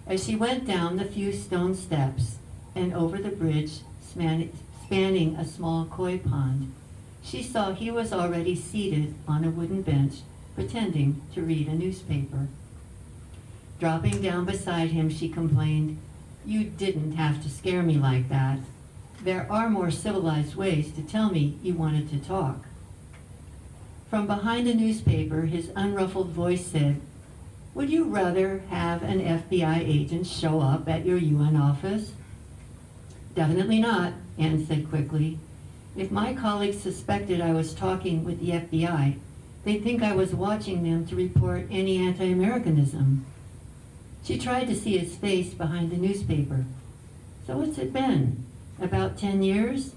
As she went down the few stone steps and over the bridge spanning a small koi pond, she saw he was already seated on a wooden bench, pretending to read a newspaper. Dropping down beside him, she complained, "You didn't have to scare me like that. There are more civilized ways to tell me you wanted to talk." From behind a newspaper, his unruffled voice said, "Would you rather have an FBI agent show up at your UN office?" "Definitely not," Anne said quickly. "If my colleagues suspected I was talking with the FBI, they'd think I was watching them to report any anti-Americanism." She tried to see his face behind the newspaper. "So what's it been? About 10 years?"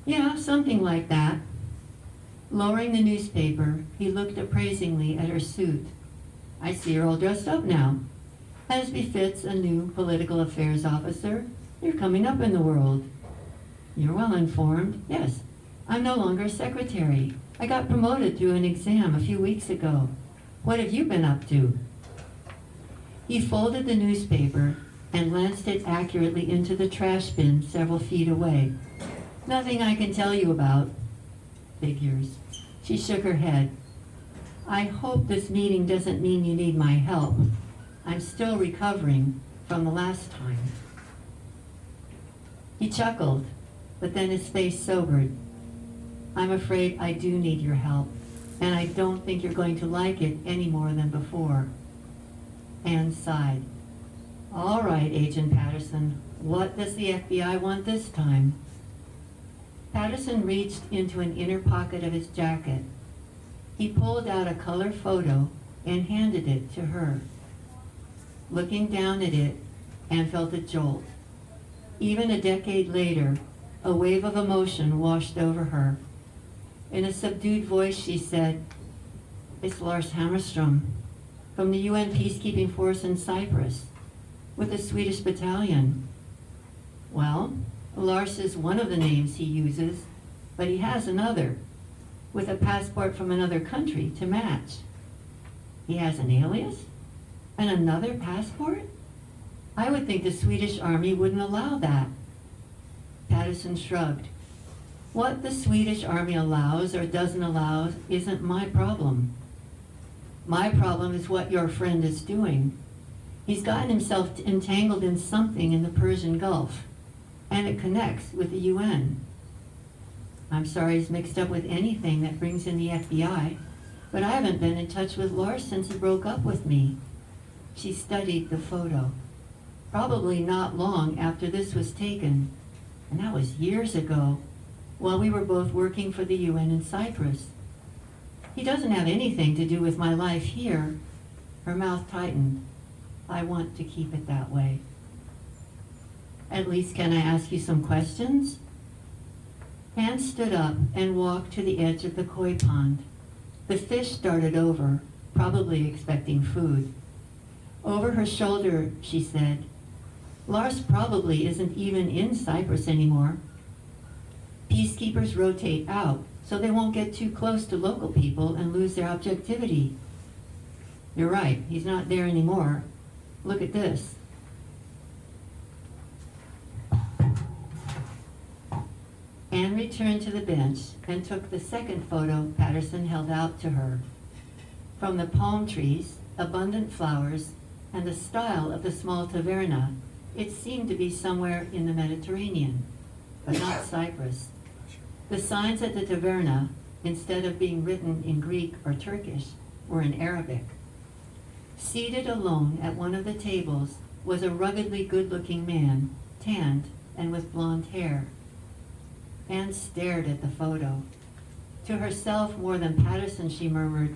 "Yeah, something like that." Lowering the newspaper, he looked appraisingly at her suit. "I see you're all dressed up now. As befits a new political affairs officer, you're coming up in the world." "You're well informed." "Yes, I'm no longer secretary. I got promoted through an exam a few weeks ago. What have you been up to?" He folded the newspaper and lanced it accurately into the trash bin several feet away. "Nothing I can tell you about." "Figures." She shook her head. "I hope this meeting doesn't mean you need my help. I'm still recovering from the last time." He chuckled, but then his face sobered. "I'm afraid I do need your help, and I don't think you're going to like it any more than before." Anne sighed. "All right, Agent Patterson, what does the FBI want this time?" Patterson reached into an inner pocket of his jacket. He pulled out a color photo and handed it to her. Looking down at it, Anne felt a jolt. Even a decade later, a wave of emotion washed over her. In a subdued voice, she said, "It's Lars Hammarström, from the UN peacekeeping force in Cyprus, with the Swedish battalion." "Well, Lars is one of the names he uses, but he has another, with a passport from another country to match." "He has an alias? And another passport? I would think the Swedish army wouldn't allow that." Patterson shrugged. "What the Swedish army allows or doesn't allow isn't my problem. My problem is what your friend is doing. He's gotten himself entangled in something in the Persian Gulf, and it connects with the UN. I'm sorry he's mixed up with anything that brings in the FBI, but I haven't been in touch with Lars since he broke up with me." She studied the photo. "Probably not long after this was taken, and that was years ago, while we were both working for the UN in Cyprus. He doesn't have anything to do with my life here." Her mouth tightened. "I want to keep it that way." "At least can I ask you some questions?" Anne stood up and walked to the edge of the koi pond. The fish started over, probably expecting food. Over her shoulder, she said, "Lars probably isn't even in Cyprus anymore. Peacekeepers rotate out, so they won't get too close to local people and lose their objectivity." "You're right, he's not there anymore. Look at this." Anne returned to the bench and took the second photo Patterson held out to her. From the palm trees, abundant flowers, and the style of the small taverna, it seemed to be somewhere in the Mediterranean, but not Cyprus. The signs at the taverna, instead of being written in Greek or Turkish, were in Arabic. Seated alone at one of the tables was a ruggedly good-looking man, tanned and with blonde hair. Anne stared at the photo. To herself more than Patterson, she murmured,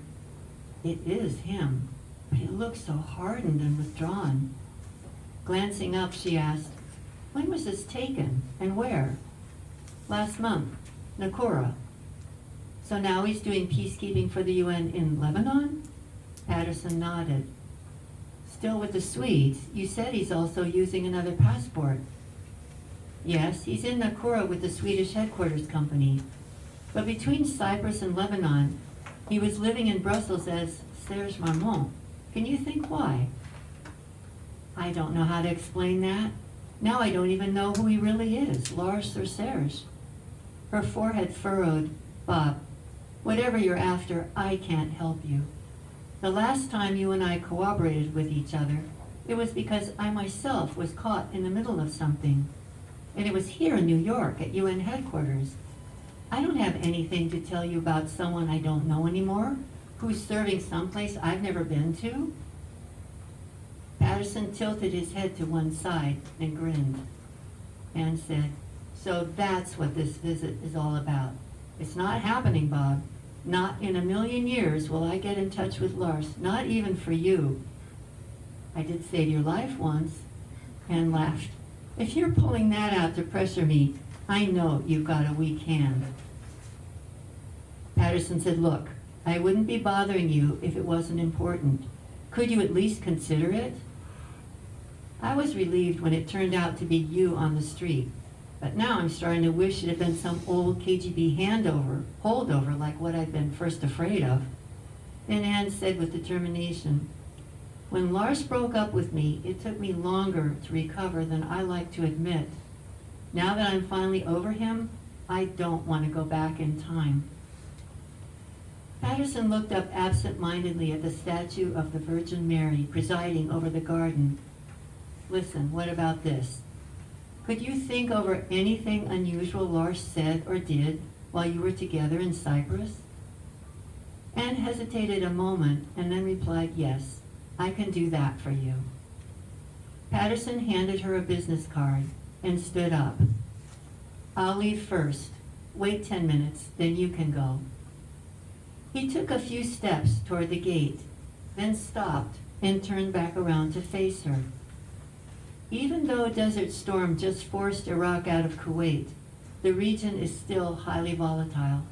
"It is him, but he looks so hardened and withdrawn." Glancing up, she asked, "When was this taken and where?" "Last month, Nakura." "So now he's doing peacekeeping for the UN in Lebanon?" Patterson nodded. "Still with the Swedes, you said he's also using another passport." "Yes, he's in Nakura with the Swedish headquarters company. But between Cyprus and Lebanon, he was living in Brussels as Serge Marmont. Can you think why?" "I don't know how to explain that. Now I don't even know who he really is, Lars or Serge." Her forehead furrowed. "Bob, whatever you're after, I can't help you. The last time you and I cooperated with each other, it was because I myself was caught in the middle of something. And it was here in New York at UN headquarters. I don't have anything to tell you about someone I don't know anymore, who's serving someplace I've never been to." Patterson tilted his head to one side and grinned and said, "So that's what this visit is all about. It's not happening, Bob. Not in a million years will I get in touch with Lars, not even for you. I did save your life once," and laughed. "If you're pulling that out to pressure me, I know you've got a weak hand." Patterson said, "Look, I wouldn't be bothering you if it wasn't important. Could you at least consider it?" I was relieved when it turned out to be you on the street, but now I'm starting to wish it had been some old KGB holdover like what I'd been first afraid of. Then Anne said with determination, "When Lars broke up with me, it took me longer to recover than I like to admit. Now that I'm finally over him, I don't want to go back in time." Patterson looked up absent-mindedly at the statue of the Virgin Mary presiding over the garden. "Listen, what about this? Could you think over anything unusual Lars said or did while you were together in Cyprus?" Anne hesitated a moment and then replied, "Yes, I can do that for you." Patterson handed her a business card and stood up. "I'll leave first. Wait 10 minutes, then you can go." He took a few steps toward the gate, then stopped and turned back around to face her. Even though a desert storm just forced Iraq out of Kuwait, the region is still highly volatile.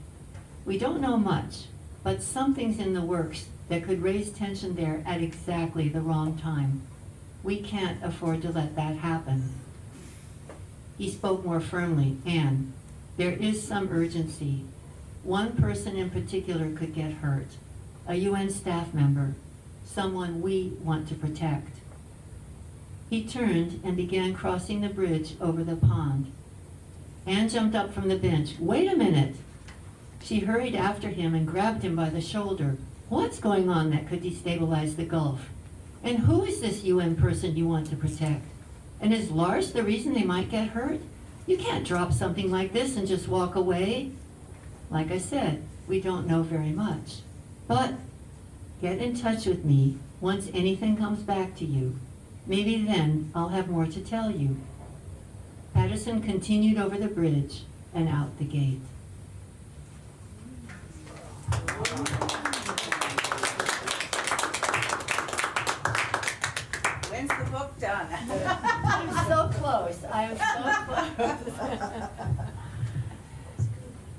We don't know much, but something's in the works that could raise tension there at exactly the wrong time. We can't afford to let that happen. He spoke more firmly. "Anne, there is some urgency. One person in particular could get hurt, a UN staff member, someone we want to protect." He turned and began crossing the bridge over the pond. Anne jumped up from the bench. "Wait a minute!" She hurried after him and grabbed him by the shoulder. "What's going on that could destabilize the Gulf? And who is this UN person you want to protect? And is Lars the reason they might get hurt? You can't drop something like this and just walk away." "Like I said, we don't know very much. But get in touch with me once anything comes back to you. Maybe then I'll have more to tell you." Patterson continued over the bridge and out the gate. When's the book done? I'm so close, I'm so close.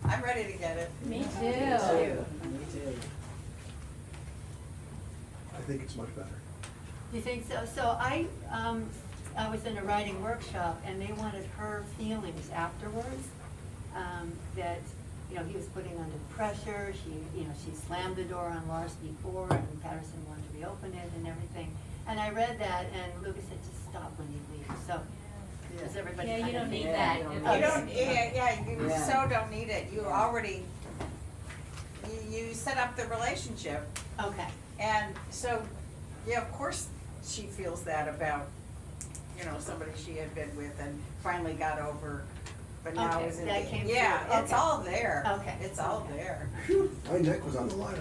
I'm ready to get it. Me too. Me too. I think it's much better. You think so? So I was in a writing workshop, and they wanted her feelings afterwards. That, you know, he was putting under pressure. She slammed the door on Lars before, and Patterson wanted to reopen it and everything. And I read that, and Lucas said, "Just stop when you leave." So, does everybody? Yeah, you kind of don't think need that? that. You don't, you so don't need it. You already, you set up the relationship. Okay. And so, yeah, of course she feels that about, somebody she had been with and finally got over, but now Okay, is in that the, came yeah, through. it's Okay. all there. Okay. It's all there. My neck was on the line.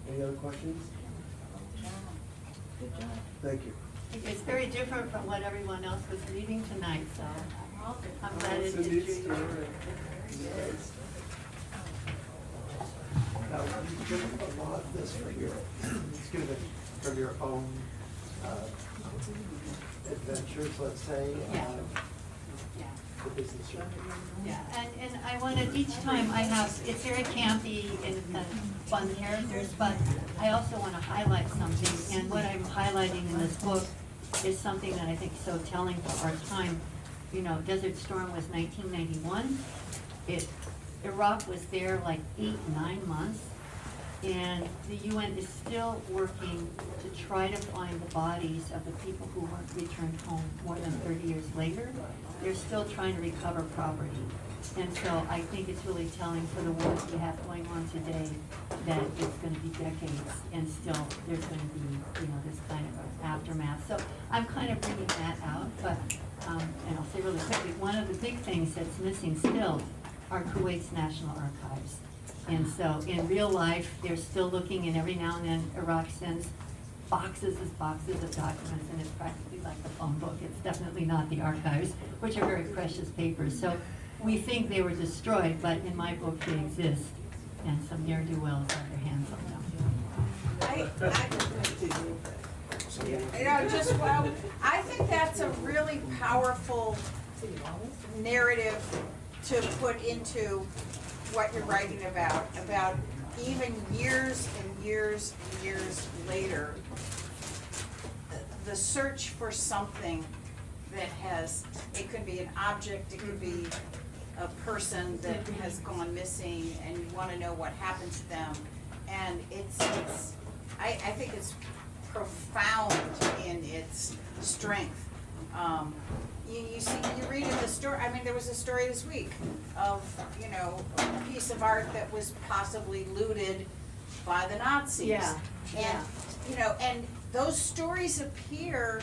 Any other questions? Good job. Thank you. It's very different from what everyone else was reading tonight, so I'm glad it It's a did neat you. story. Now, you did a lot of this from your own adventures, let's say. Yeah. Yeah. The business journey. Yeah, and I wanted, each time I have, it's very campy and fun characters, but I also want to highlight something. And what I'm highlighting in this book is something that I think is so telling for our time. You know, Desert Storm was 1991. Iraq was there like 8-9 months. And the UN is still working to try to find the bodies of the people who weren't returned home more than 30 years later. They're still trying to recover property. And so I think it's really telling for the work we have going on today that it's going to be decades and still there's going to be, this kind of aftermath. So I'm kind of bringing that out, but, and I'll say really quickly, one of the big things that's missing still are Kuwait's National Archives. And so in real life, they're still looking, and every now and then Iraq sends boxes of documents, and it's practically like the phone book. It's definitely not the archives, which are very precious papers. So we think they were destroyed, but in my book they exist, and some ne'er-do-wells have their hands on them. I think that's a really powerful narrative to put into what you're writing about even years and years and years later, the search for something that it could be an object, it could be a person that has gone missing, and you want to know what happened to them. And I think it's profound in its strength. You read in the story, there was a story this week of, a piece of art that was possibly looted by the Nazis. Yeah. And, and those stories appear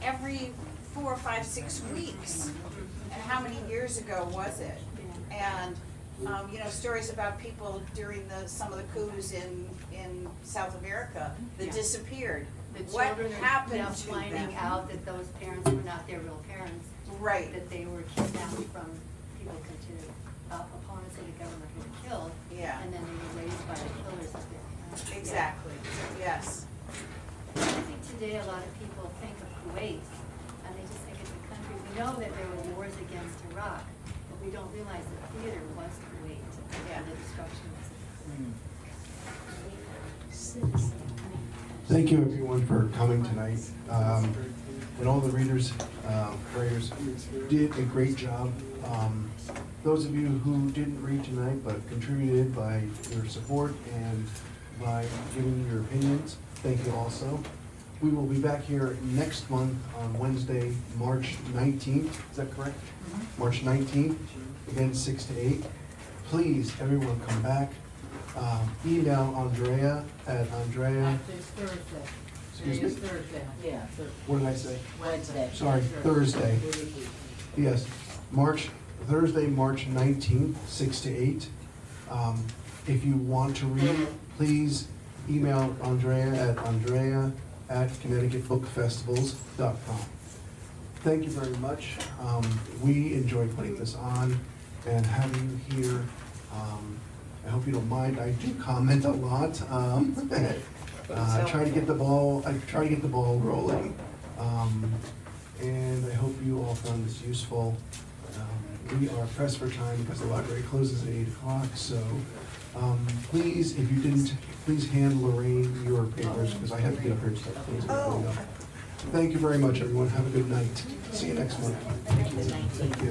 every 4, 5, 6 weeks. And how many years ago was it? And, stories about people during some of the coups in South America that disappeared. The What children are happened now to finding them? out that those parents were not their real parents. Right. That they were kidnapped from people considered opponents of the government who were killed. Yeah. And then they were raised by the killers of their parents. Exactly, yes. I think today a lot of people think of Kuwait, and they just think it's a country. We know that there were wars against Iraq, but we don't realize the theater was Kuwait, and the destruction was Thank you, everyone, for coming tonight. And all the readers, prayers did a great job. Those of you who didn't read tonight but contributed by your support and by giving your opinions, thank you also. We will be back here next month on Wednesday, March 19th. Is that correct? March 19th, again 6 to 8. Please, everyone, come back. Email Andrea at Andrea. It's Thursday. Excuse me? It's Thursday. Yeah, What did I say? Wednesday. Sorry, Thursday. Yes, Thursday, March 19th, 6 to 8. If you want to read, please email Andrea at ConnecticutBookFestivals.com. Thank you very much. We enjoyed putting this on and having you here. I hope you don't mind. I do comment a lot. I try to get the ball rolling. And I hope you all found this useful. We are pressed for time because the library closes at 8 o'clock. So please, if you didn't, please hand Lorraine your papers because I have to get up here and start closing everything up. Thank you very much, everyone. Have a good night. See you next month. Thank you.